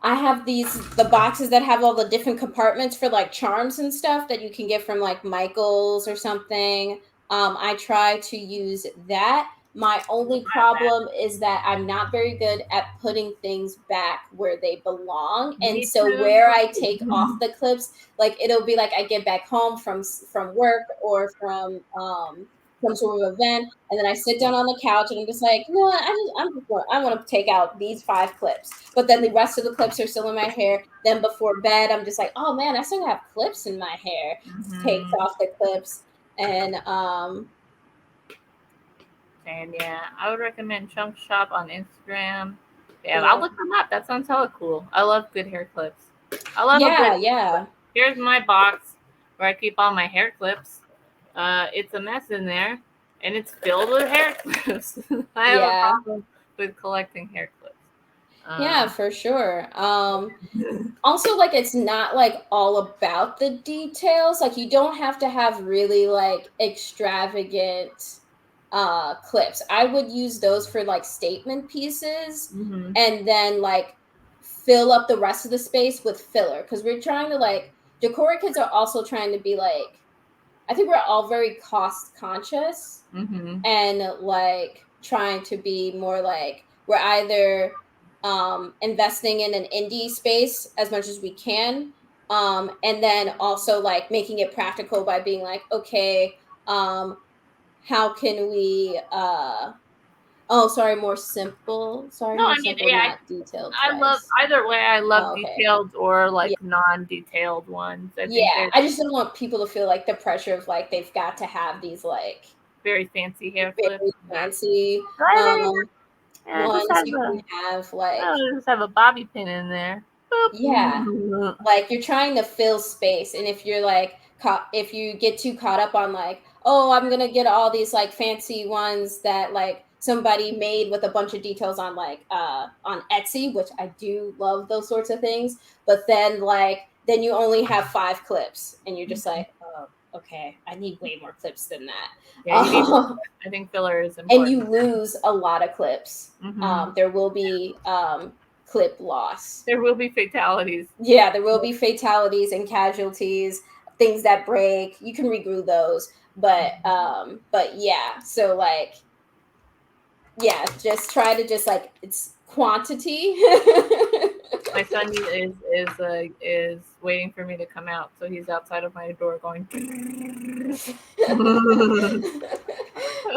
I have the boxes that have all the different compartments for like charms and stuff that you can get from like Michael's or something. I try to use that. My only problem is that I'm not very good at putting things back where they belong. And Me so too. where I take off the clips, like it'll be like I get back home from work or from some sort of event, and then I sit down on the couch and I'm just like, you know what, I want to take out these 5 clips, but then the rest of the clips are still in my hair. Then before bed, I'm just like, oh man, I still have clips in my hair. Takes off the clips, and And yeah, I would recommend Chunk Shop on Instagram. Yeah, yeah, I'll look them up. That sounds hella cool. I love good hair clips. I love a yeah, good. yeah. Here's my box where I keep all my hair clips. It's a mess in there, and it's filled with hair clips. I have a Yeah. problem with collecting hair clips. Yeah, for sure. Also, like, it's not like all about the details. Like, you don't have to have really like extravagant clips. I would use those for like statement pieces, Mm-hmm. and then like fill up the rest of the space with filler, because we're trying to like Decora kids are also trying to be like, I think we're all very cost conscious, Mm-hmm. and like trying to be more like, we're either investing in an indie space as much as we can, and then also like making it practical by being like, okay, how can we oh sorry, more simple, No, I mean, yeah, not detailed I love twice. either way. I love Oh, okay. detailed or Yeah. like non-detailed ones. I think Yeah, they're I just don't want people to feel like the pressure of like they've got to have these like very fancy hair clips. very fancy Yeah, just ones. have You can a have like, just have a bobby pin in there. yeah, Boop. like you're trying to fill space, and if you're like if you get too caught up on like, oh, I'm gonna get all these like fancy ones that like somebody made with a bunch of details on like on Etsy, which I do love those sorts of things, but then like then you only have 5 clips and you're just like, oh, okay, I need way more clips than that. Yeah, you need. I think filler is And you important. lose a lot of clips. Mm-hmm. There will be clip loss. There will be fatalities. Yeah, there will be fatalities and casualties, things that break. You can reglue those, but yeah. So like, yeah, just try to just like, it's quantity. My son is waiting for me to come out, so he's outside of my door going.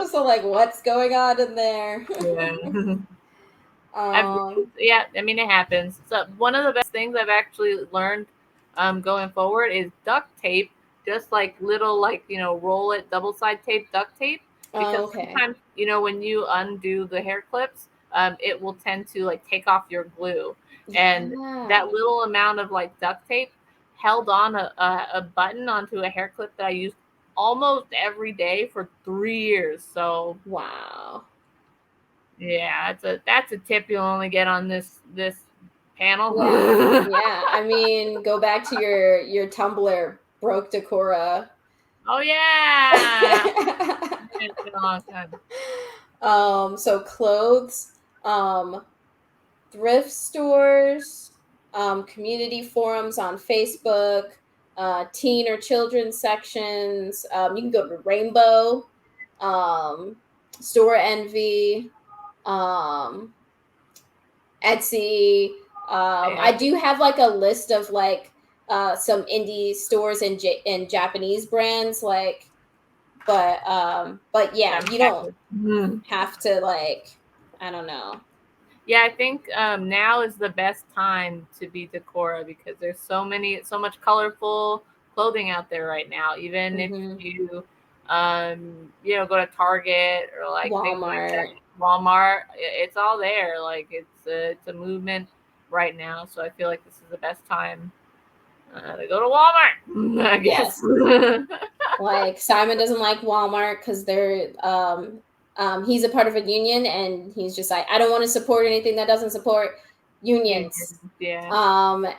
So like, what's going on in there? Yeah. I've um, yeah, I mean it happens. So one of the best things I've actually learned going forward is duct tape, just like little like roll it double side tape duct tape, because okay. sometimes when you undo the hair clips, it will tend to like take off your glue, and Yeah. that little amount of like duct tape held on a button onto a hair clip that I used almost every day for 3 years. So Wow. yeah, that's a tip you'll only get on this panel. Yeah. Yeah. I mean, go back to your Tumblr, broke Decora. Oh yeah, it's been a long time. So clothes, thrift stores, community forums on Facebook, teen or children's sections. You can go to Rainbow, um, Store Envy, um, Etsy. Yeah, I do have like a list of like some indie stores and Japanese brands, like, but yeah, I'm you don't happy. Mhm. have to like, I don't know. Yeah, I think now is the best time to be Decora because there's so much colorful clothing out there right now. Even if Hmm. you go to Target or like things like that, Walmart. Walmart, it's all there. Like it's a movement right now. So I feel like this is the best time to go to Walmart. I guess. Yes. Like Simon doesn't like Walmart because they're he's a part of a union, and he's just like, I don't want to support anything that doesn't support unions. Yeah.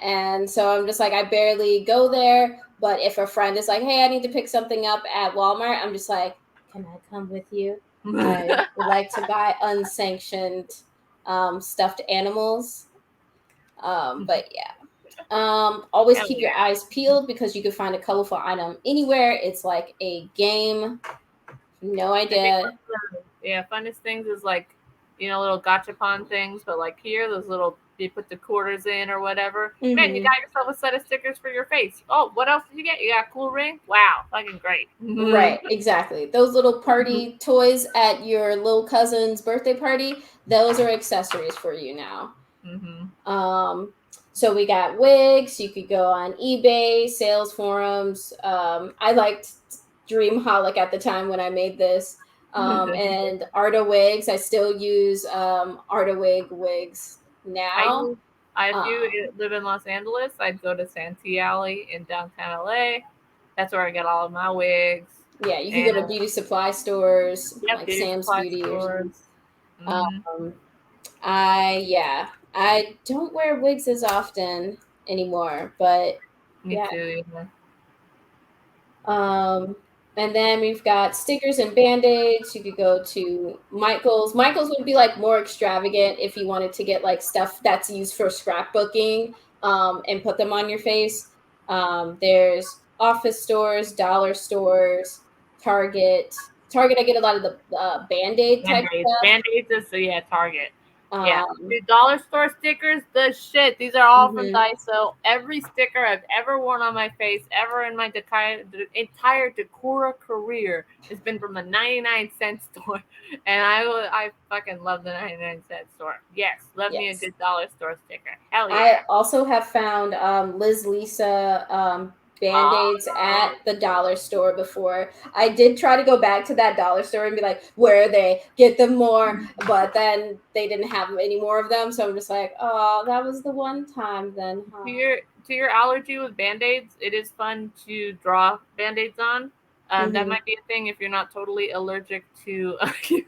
And so I'm just like, I barely go there. But if a friend is like, hey, I need to pick something up at Walmart, I'm just like, can I come with you? I would like to buy unsanctioned stuffed animals. But yeah. Always Hell keep your yeah. eyes peeled because you can find a colorful item anywhere. It's like a game. No I think idea. Yeah, funnest things is like, little gachapon things, but like here, those little, you put the quarters in or whatever. Man, you Mm-hmm. got yourself a set of stickers for your face. Oh, what else did you get? You got a cool ring? Wow, fucking great. Right, exactly. Those little party toys at your little cousin's birthday party, those are accessories for you now. Mm-hmm. So we got wigs. You could go on eBay, sales forums. I liked Dreamholic at the time when I made this. And Arta wigs. I still use Arta wigs now. If you Um, live in Los Angeles, I'd go to Santee Alley in downtown LA. That's where I get all of my wigs. yeah, you can And go to beauty supply stores yep, like beauty Sam's supply Beauty or something. stores. Mm-hmm. I don't wear wigs as often anymore, but Me yeah. too. Yeah. And then we've got stickers and band-aids. You could go to Michael's. Michael's would be like more extravagant if you wanted to get like stuff that's used for scrapbooking and put them on your face. There's office stores, dollar stores, Target. Target, I get a lot of the band-aid type Band-Aids. stuff. Band-Aids is Target. Yeah. Um, The dollar store stickers, the shit. These are all from mhm. Daiso. Every sticker I've ever worn on my face, ever in my entire Decora career, has been from the 99-cent store. And I fucking love the 99-cent store. Yes. Love me a Yes. good dollar store sticker. Hell I yeah. also have found Liz Lisa band-aids at Oh, the dollar store before. I did try to go back to that dollar store and be like, where are they? Get them more. But then they didn't have any more of them. So I'm just like, oh, that was the one time then, huh? to your allergy with band-aids, it is fun to draw band-aids on. That Mm-hmm. might be a thing if you're not totally allergic to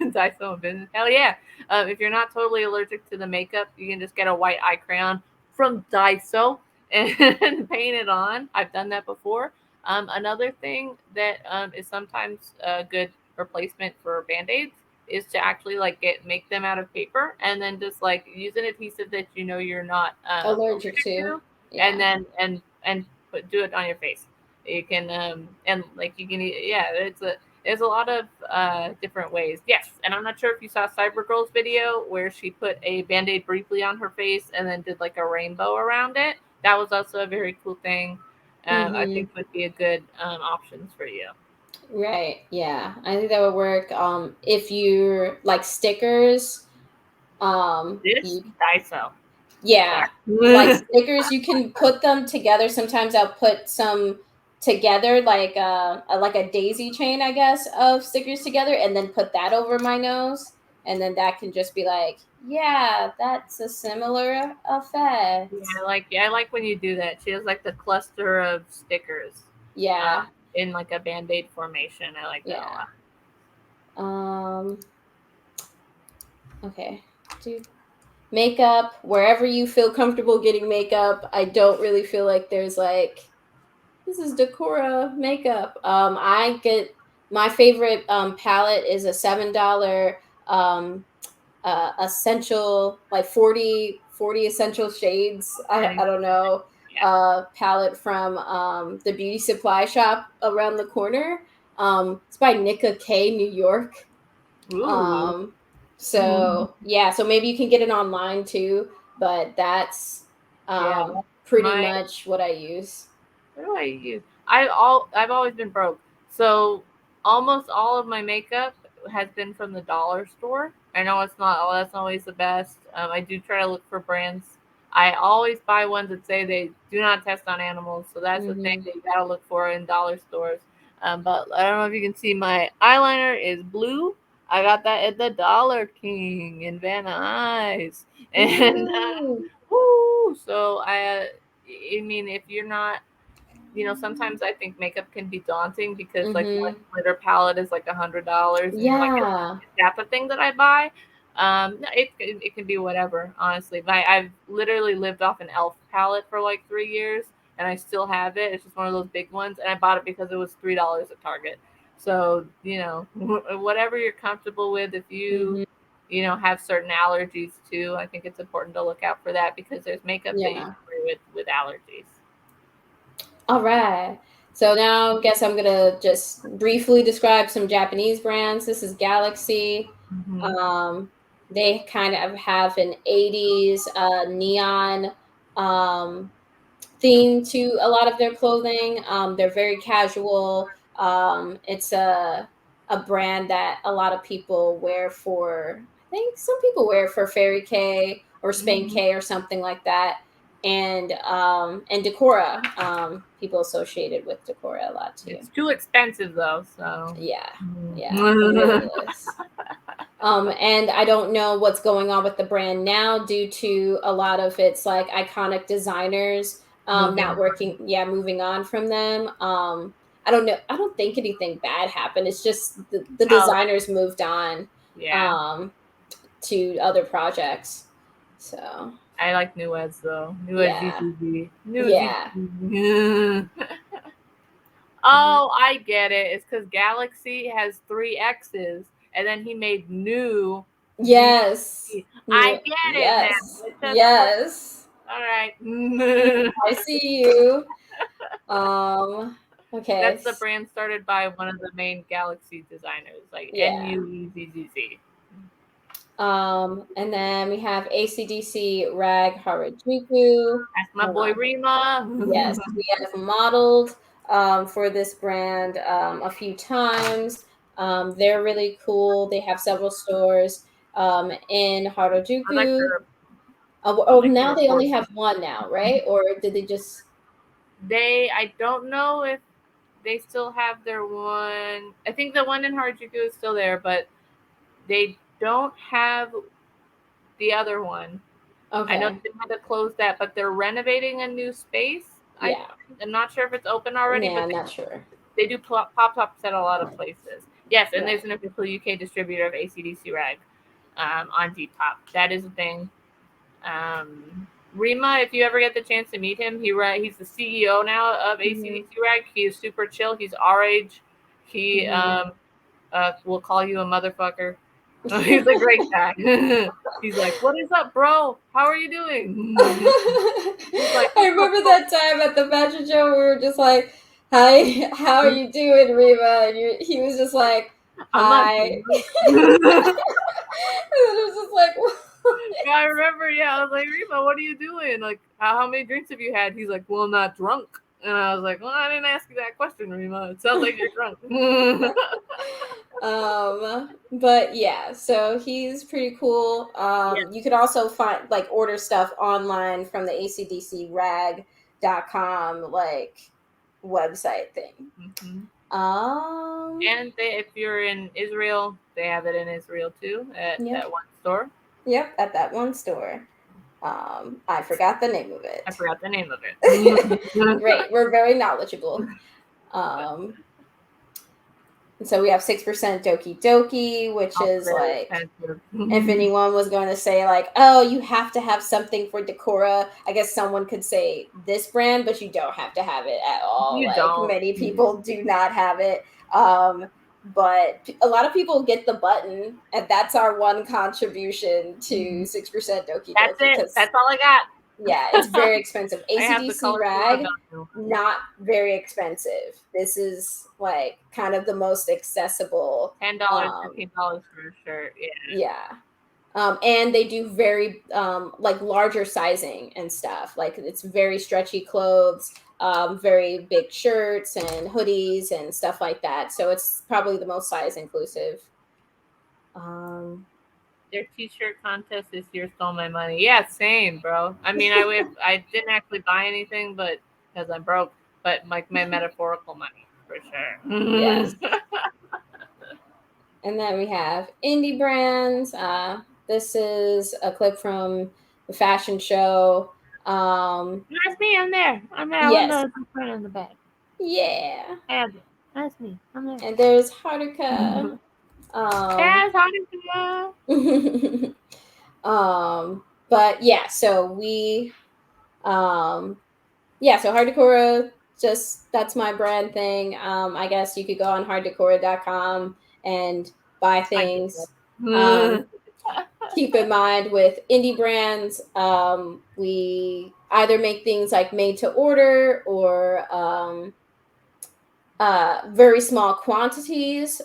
Daiso business. Hell yeah! If you're not totally allergic to the makeup, you can just get a white eye crayon from Daiso and paint it on. I've done that before. Another thing that is sometimes a good replacement for band-aids is to actually like make them out of paper and then just like use an adhesive that you're not Allergic allergic to. to, and Yeah. then do it on your face. You can and like you can yeah, there's a lot of different ways. Yes, and I'm not sure if you saw Cybergirl's video where she put a band-aid briefly on her face and then did like a rainbow around it. That was also a very cool thing. I Mm-hmm. think would be a good options for you. Right. Yeah. I think that would work. If you're like stickers, This you Daiso. yeah, like Sorry. stickers, you can put them together. Sometimes I'll put some together, like a daisy chain, I guess, of stickers together, and then put that over my nose, and then that can just be like, yeah, that's a similar effect. I like when you do that. She has like the cluster of stickers, Yeah, in like a band-aid formation. I like that a yeah. lot. Um. Okay. Do makeup wherever you feel comfortable getting makeup. I don't really feel like there's like this is Decora makeup. I get my favorite palette is a $7 essential like 40 essential shades. I don't know Yeah. palette from the beauty supply shop around the corner. It's by Nika K, New York. Ooh. Um, so yeah, so maybe you can get it online too, but that's Yeah. pretty My much what I use. What do I use? I've always been broke, so almost all of my makeup has been from the dollar store. I know it's not that's always the best. I do try to look for brands. I always buy ones that say they do not test on animals, so that's the thing Mm-hmm. that you gotta look for in dollar stores. But I don't know if you can see my eyeliner is blue. I got that at the Dollar King in Van Nuys, and Ooh. woo, so I mean, if you're not sometimes I think makeup can be daunting because like one Mm-hmm. glitter palette is like $100, and you're like, Yeah. is that the thing that I buy? No, it can be whatever, honestly. I've literally lived off an elf palette for like 3 years, and I still have it. It's just one of those big ones, and I bought it because it was $3 at Target. So whatever you're comfortable with. If you Mm-hmm. have certain allergies too, I think it's important to look out for that because there's makeup that you Yeah. can wear with allergies. All right. So now I guess I'm gonna just briefly describe some Japanese brands. This is Galaxy. They kind of have an 80s neon theme to a lot of their clothing. They're very casual. It's a brand that a lot of people wear for, I think some people wear for Fairy K or Spank K or something like that. And Decora, people associated with Decora a lot too. It's too expensive though, so yeah, it really is. And I don't know what's going on with the brand now due to a lot of its like iconic designers moving on from them. I don't know. I don't think anything bad happened. It's just the designers moved on to other projects. So I like Nuez though. Nuez Yeah. Oh, I get it. It's because Galaxy has 3 X's, and then he made new. Yes. I get it now. Yes. All right. I see you. Okay. That's the brand started by one of the main Galaxy designers, like NUEZZZ. And then we have ACDC Rag Harajuku. That's my boy Rima. Yes, we have modeled for this brand a few times. They're really cool. They have several stores in Harajuku. Now they only have one now, right? Or did they just? I don't know if they still have their one. I think the one in Harajuku is still there, but they don't have the other one. Okay. I know they had to close that, but they're renovating a new space. Yeah. I'm not sure if it's open already. Yeah, I'm not sure. They do pop-ups at a lot of places. Yes, and there's an official UK distributor of ACDC Rag on Depop. That is a thing. Rima, if you ever get the chance to meet him, he's the CEO now of ACDC Rag. He is super chill. He's our age. He will call you a motherfucker. He's a great guy. He's like, "What is up, bro? How are you doing?" I remember that time at the fashion show we were just like, "Hi, how are you doing, Rima?" And he was just like, "Hi." And it was just like, yeah, I remember. Yeah, I was like, "Rima, what are you doing? Like, how many drinks have you had?" He's like, "Well, not drunk." And I was like, "Well, I didn't ask you that question, Rima. It sounds like you're drunk." But yeah, so he's pretty cool. You could also order stuff online from the acdcrag.com website thing. And if you're in Israel, they have it in Israel too at that one store. Yep, at that one store. I forgot the name of it. Great, we're very knowledgeable. So we have 6% Doki Doki, which is like, if anyone was going to say like, oh, you have to have something for Decora, I guess someone could say this brand, but you don't have to have it at all. Many people do not have it. But a lot of people get the button, and that's our one contribution to 6% Doki Doki. That's it. That's all I got. Yeah, it's very expensive. ACDC Rag, not very expensive. This is like kind of the most accessible. $10, $15 for a shirt. Yeah. And they do very larger sizing and stuff. Like it's very stretchy clothes, very big shirts and hoodies and stuff like that. So it's probably the most size inclusive. Their t-shirt contest this year stole my money. Yeah, same, bro. I mean, I didn't actually buy anything, but because I'm broke. But like my metaphorical money for sure. Yes. And then we have indie brands. This is a clip from the fashion show. That's me. I'm there. I'm there. Yes. I'm in the back. Yeah. That's me. I'm there. And there's Hedeco. That's Hedeco. But yeah, so we so Hard Decora, just that's my brand thing. I guess you could go on harddecora.com and buy things. Keep in mind with indie brands, we either make things like made to order or very small quantities.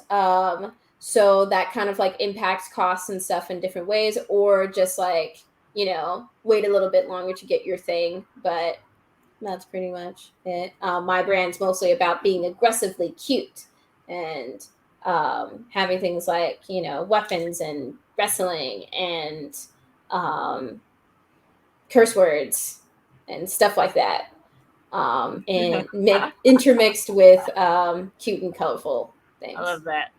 So that kind of like impacts costs and stuff in different ways, or just like, wait a little bit longer to get your thing. But that's pretty much it. My brand's mostly about being aggressively cute and having things like, weapons and wrestling and curse words and stuff like that. And intermixed with cute and colorful things. I love that.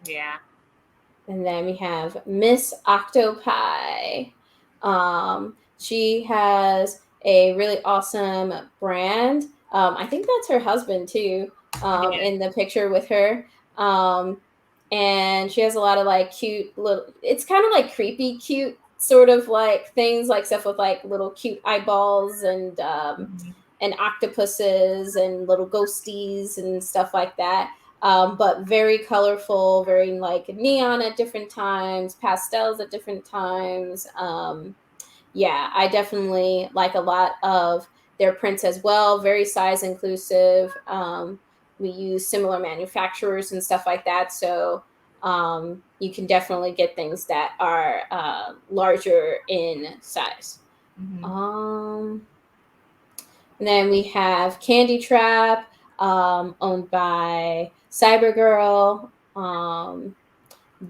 Yeah. And then we have Miss Octopi. She has a really awesome brand. I think that's her husband too, in the picture with her. And she has a lot of like cute little, it's kind of like creepy cute sort of like things, like stuff with like little cute eyeballs and octopuses and little ghosties and stuff like that. But very colorful, very like neon at different times, pastels at different times. Yeah, I definitely like a lot of their prints as well. Very size inclusive. We use similar manufacturers and stuff like that. So you can definitely get things that are larger in size. And then we have Candy Trap, owned by Cybergirl.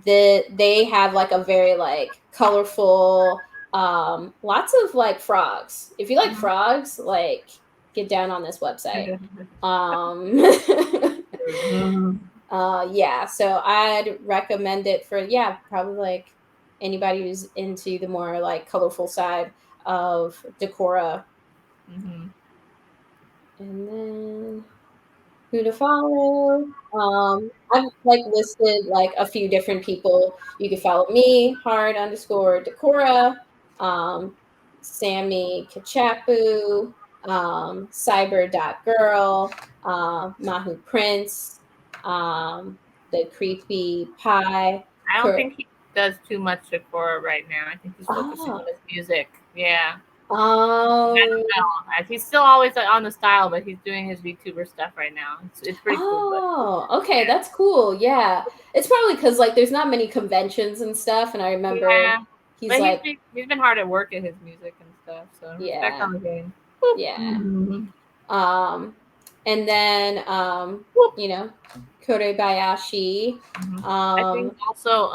They have like a very like colorful, lots of like frogs. If you like frogs, like get down on this website. Yeah, so I'd recommend it for probably like anybody who's into the more like colorful side of Decora. And then who to follow? I've like listed like a few different people. You can follow me, Hard_Decora, Sammy Kachapu, Cyber.Girl, Mahu Prince, the Creepy Pie. I don't think he does too much Decora right now. I think he's focusing on his music. Yeah. I don't know. He's still always on the style, but he's doing his VTuber stuff right now. It's pretty cool. Oh, okay, that's cool. Yeah, it's probably because like there's not many conventions and stuff, and I remember he's been hard at work at his music and stuff. So respect on the game. Yeah. And then Korebayashi. I think also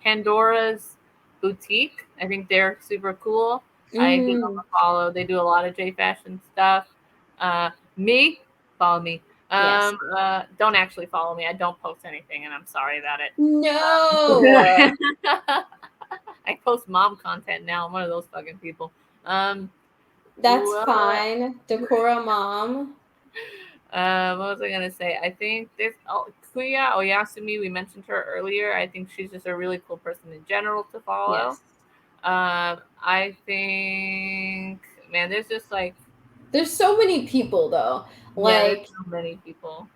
Pandora's Boutique. I think they're super cool. I give them a follow. They do a lot of J fashion stuff. Follow me. Don't actually follow me. I don't post anything, and I'm sorry about it. No. I post mom content now. I'm one of those fucking people. That's fine. Decora mom. What was I gonna say? I think this Kuya Oyasumi, we mentioned her earlier. I think she's just a really cool person in general to follow. Yes. I think, man, there's so many people though. Like so many people.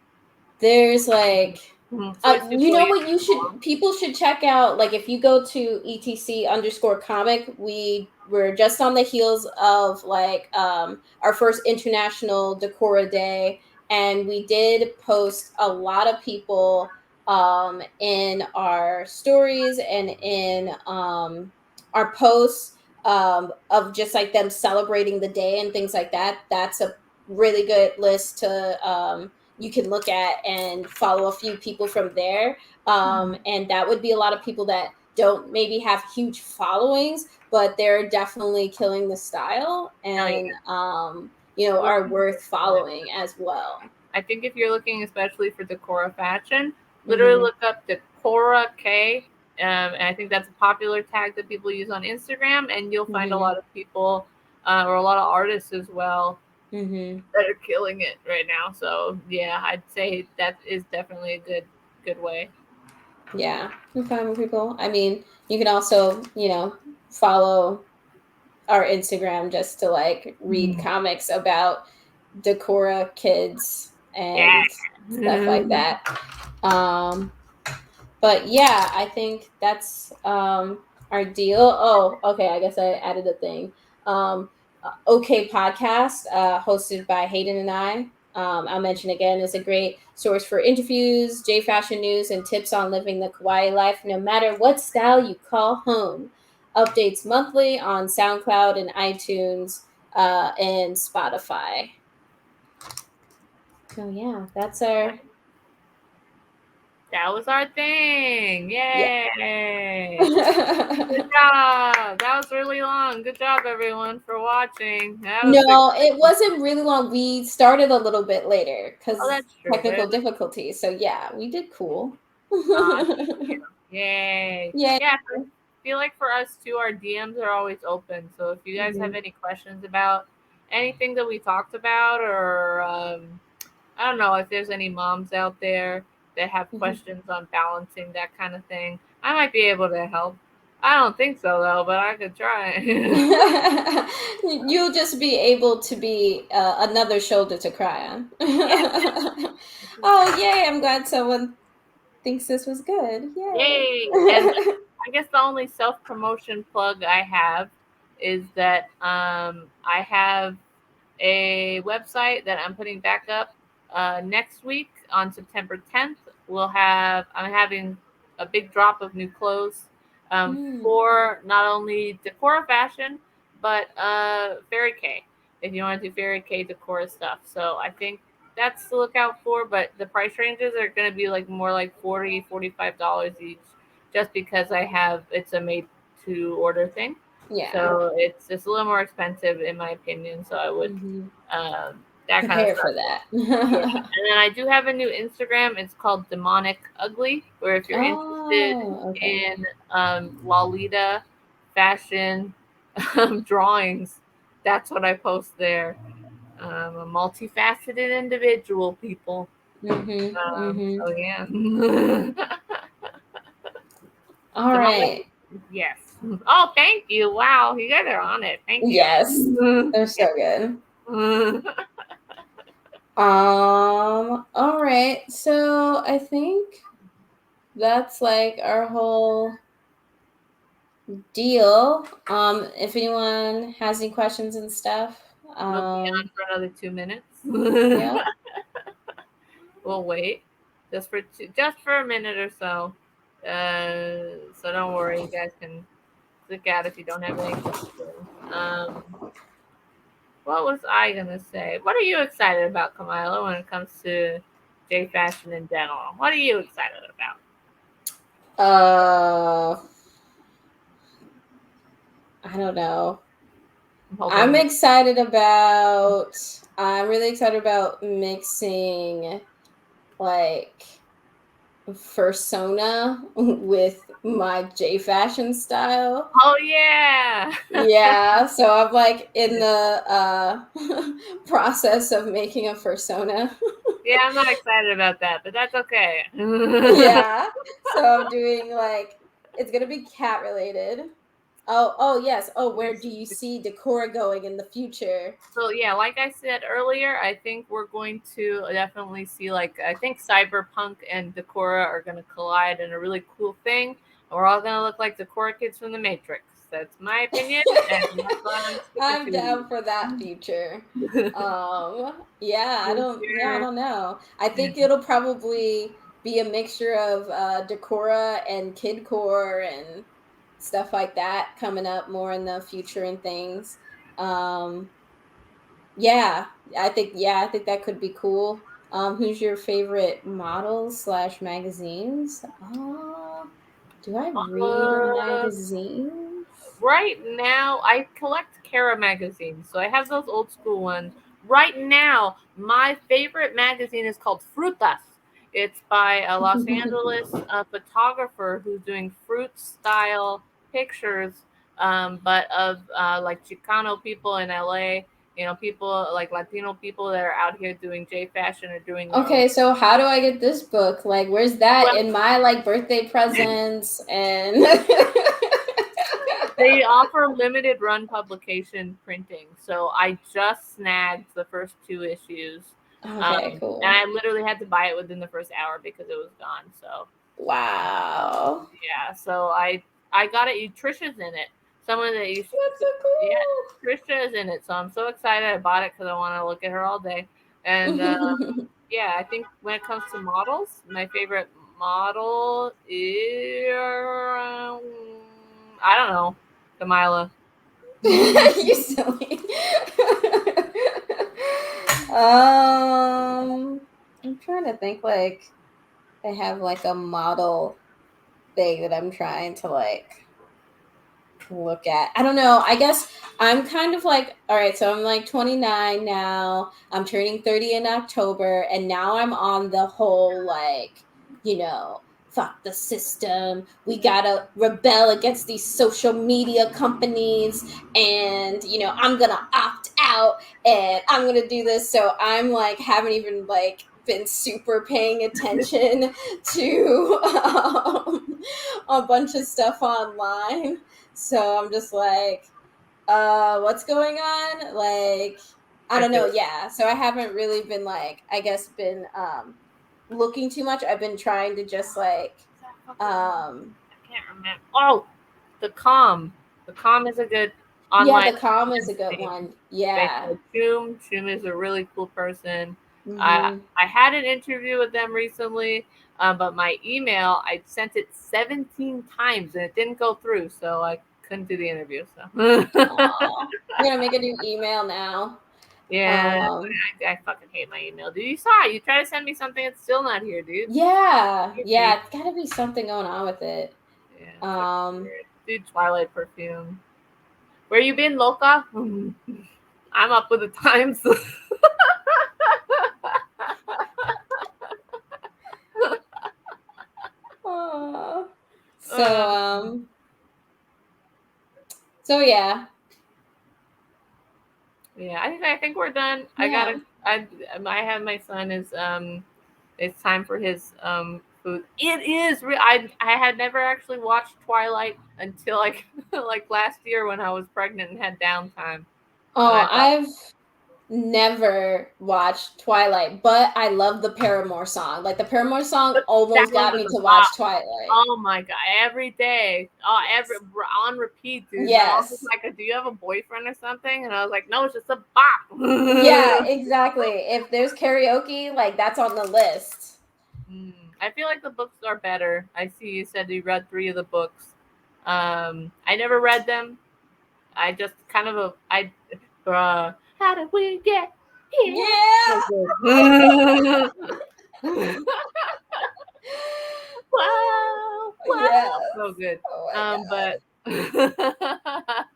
There's like you know what people should check out, like if you go to etc_comic, we were just on the heels of like our first International Decora Day, and we did post a lot of people in our stories and in our posts of just like them celebrating the day and things like that. That's a really good list to you can look at and follow a few people from there. And that would be a lot of people that don't maybe have huge followings, but they're definitely killing the style and, are worth following as well. I think if you're looking especially for Decora fashion, literally look up Decora K. And I think that's a popular tag that people use on Instagram, and you'll find a lot of people or a lot of artists as well that are killing it right now. So yeah, I'd say that is definitely a good way. Yeah, I'm fine with people. I mean, you can also, follow our Instagram just to like read comics about Decora kids and stuff like that. But yeah, I think that's our deal. Oh, okay. I guess I added a thing. O-Kei podcast, hosted by Hayden and I. I'll mention again, is a great source for interviews, J fashion news, and tips on living the kawaii life, no matter what style you call home. Updates monthly on SoundCloud and iTunes and Spotify. So yeah, that's our. That was our thing. Yeah. Yay! Good job. That was really long. Good job, everyone, for watching. That was No, it wasn't really long. We started a little bit later Oh, because that's true. technical difficulties. So yeah, we did cool. Yay. Yeah. Yeah, I feel like for us too, our DMs are always open. So if you guys have any questions about anything that we talked about, or I don't know if there's any moms out there that have questions on balancing that kind of thing, I might be able to help. I don't think so though, but I could try. You'll just be able to be another shoulder to cry on. Oh, yay. I'm glad someone thinks this was good. Yay. Yay! And I guess the only self promotion plug I have is that I have a website that I'm putting back up next week on September 10th. I'm having a big drop of new clothes for not only Decora fashion, but Fairy K, if you want to do Fairy K Decora stuff. So I think that's to look out for, but the price ranges are going to be like more like $40, $45 each, just because it's a made to order thing. Yeah. So it's just a little more expensive in my opinion. So I would that kind of Prepare stuff. for that. Yeah. And then I do have a new Instagram. It's called Demonic Ugly, where if you're interested in Lolita fashion drawings, that's what I post there. I'm a multifaceted individual, people. So yeah. All right. Yes. Oh, thank you. Wow, you guys are on it. Thank you. Yes, they're so good. All right. So I think that's like our whole deal. If anyone has any questions and stuff, We'll be on for another 2 minutes. Yeah. We'll wait just for a minute or so. So don't worry, you guys can click out if you don't have any questions. What was I gonna say? What are you excited about, Kamilah, when it comes to J fashion in general? What are you excited about? I don't know. I'm really excited about mixing like persona with my J fashion style. Oh yeah. Yeah, so I'm like in the process of making a persona. Yeah, I'm not excited about that, but that's okay. Yeah. So I'm doing like it's gonna be cat related. Oh yes. Oh, where do you see Decora going in the future? So yeah, like I said earlier, I think we're going to definitely see I think cyberpunk and Decora are going to collide in a really cool thing. And we're all going to look like Decora kids from the Matrix. That's my opinion. And that's what I'm down for that future. Yeah, I don't know. I think it'll probably be a mixture of Decora and Kidcore and stuff like that coming up more in the future and things. Yeah, I think that could be cool. Who's your favorite models slash magazines? Do I read magazines? Right now, I collect Kara magazines, so I have those old school ones. Right now, my favorite magazine is called Frutas. It's by a Los Angeles photographer who's doing fruit style pictures, but of like Chicano people in LA. You know, people like Latino people that are out here doing J fashion or doing. Okay, so how do I get this book? Like, where's that in my like birthday presents and? They offer limited run publication printing, so I just snagged the first 2 issues. Okay, cool. And I literally had to buy it within the first hour because it was gone. So wow. Yeah, so I got it. Trisha's in it. Someone that you That's so cool. Yeah, Trisha is in it. So I'm so excited. I bought it because I want to look at her all day. And yeah, I think when it comes to models, my favorite model is I don't know, Kamilah. You silly. I'm trying to think like I have like a model thing that I'm trying to like look at. I don't know. I guess I'm kind of like, all right, so I'm like 29 now. I'm turning 30 in October, and now I'm on the whole like, fuck the system. We gotta rebel against these social media companies, and I'm gonna opt out and I'm gonna do this. So I'm like, haven't even like been super paying attention to a bunch of stuff online. So I'm just like, what's going on? Like, I don't know. Yeah. So I haven't really been like, I guess, been looking too much. I've been trying to just like, I can't remember. Oh, the Calm. The Calm is a good yeah, online the calm is a good thing. one. Yeah. Shum is a really cool person. Mm-hmm. I had an interview with them recently, but my email, I sent it 17 times and it didn't go through, so I couldn't do the interview. So I'm gonna make a new email now. yeah, I fucking hate my email. Dude, you saw it. You try to send me something, it's still not here, dude. Yeah. It's gotta be something going on with it. Yeah, dude, Twilight perfume. Where you been, Loca? I'm up with the times. So so yeah. Yeah, I think we're done. Yeah. I have my son is it's time for his food. It is I had never actually watched Twilight until like like last year when I was pregnant and had downtime. And Oh, I thought I've never watched Twilight, but I love the Paramore song. Like the Paramore song that almost one got was me a to watch bop. Twilight. Oh my god, every day, every on repeat, dude. My mom was Yes. like, "Do you have a boyfriend or something?" And I was like, "No, it's just a bop." Yeah, exactly. If there's karaoke, like that's on the list. I feel like the books are better. I see you said you read 3 of the books. I never read them. I just kind of how did we get here? Yeah. So wow, Yes. so good. Oh my god. But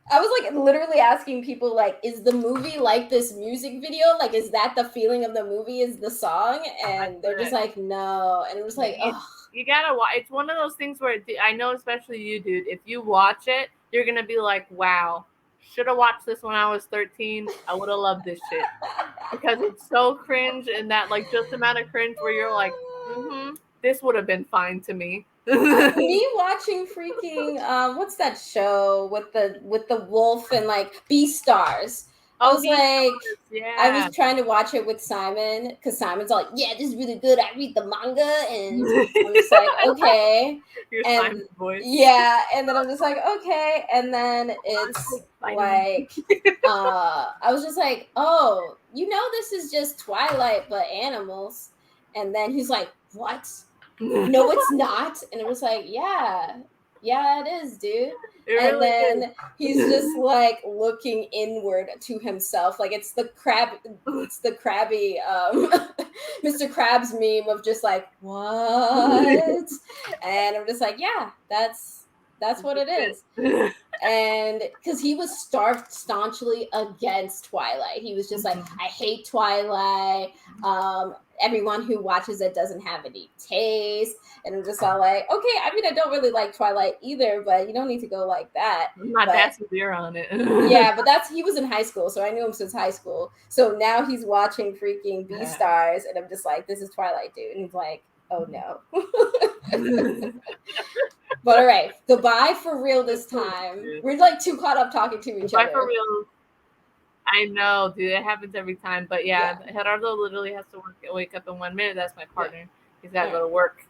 I was like literally asking people like, is the movie like this music video? Like, is that the feeling of the movie? Is the song? And they're just like, no. And it was like, oh. You gotta watch. It's one of those things where I know, especially you, dude. If you watch it, you're gonna be like, "Wow, should have watched this when I was 13. I would have loved this shit," because it's so cringe and that like just amount of cringe where you're like, "This would have been fine to me." Me watching freaking what's that show with the wolf and like Beastars. I was like, I was trying to watch it with Simon because Simon's all like, yeah, this is really good. I read the manga, and I'm just like, okay. Your And Simon voice. yeah, and then I'm just like, okay. And then it's like I was just like, oh, this is just Twilight but animals. And then he's like, what? No, it's not. And it was like, yeah, it is, dude. And then he's just like looking inward to himself. Like it's the crabby Mr. Krabs meme of just like, what? And I'm just like, yeah, that's what it is. And because he was staunchly against Twilight. He was just like, I hate Twilight. Everyone who watches it doesn't have any taste. And I'm just all like, okay, I mean, I don't really like Twilight either, but you don't need to go like that. I'm not that severe on it. Yeah, but he was in high school, so I knew him since high school. So now he's watching freaking Beastars, and I'm just like, this is Twilight, dude. And he's like, oh no. But all right, goodbye for real this time. We're like too caught up talking to each other. Goodbye for real. I know, dude. It happens every time. But yeah, Gerardo literally has to wake up in 1 minute. That's my partner. Yeah. He's got to go to work.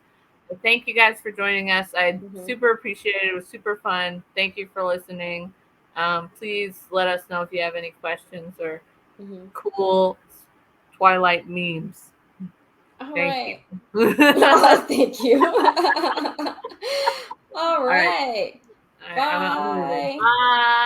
But thank you guys for joining us. I super appreciate it. It was super fun. Thank you for listening. Please let us know if you have any questions or cool Twilight memes. All Thank right. you. Thank you. All All right. right. All right. I'm gonna Bye. Bye.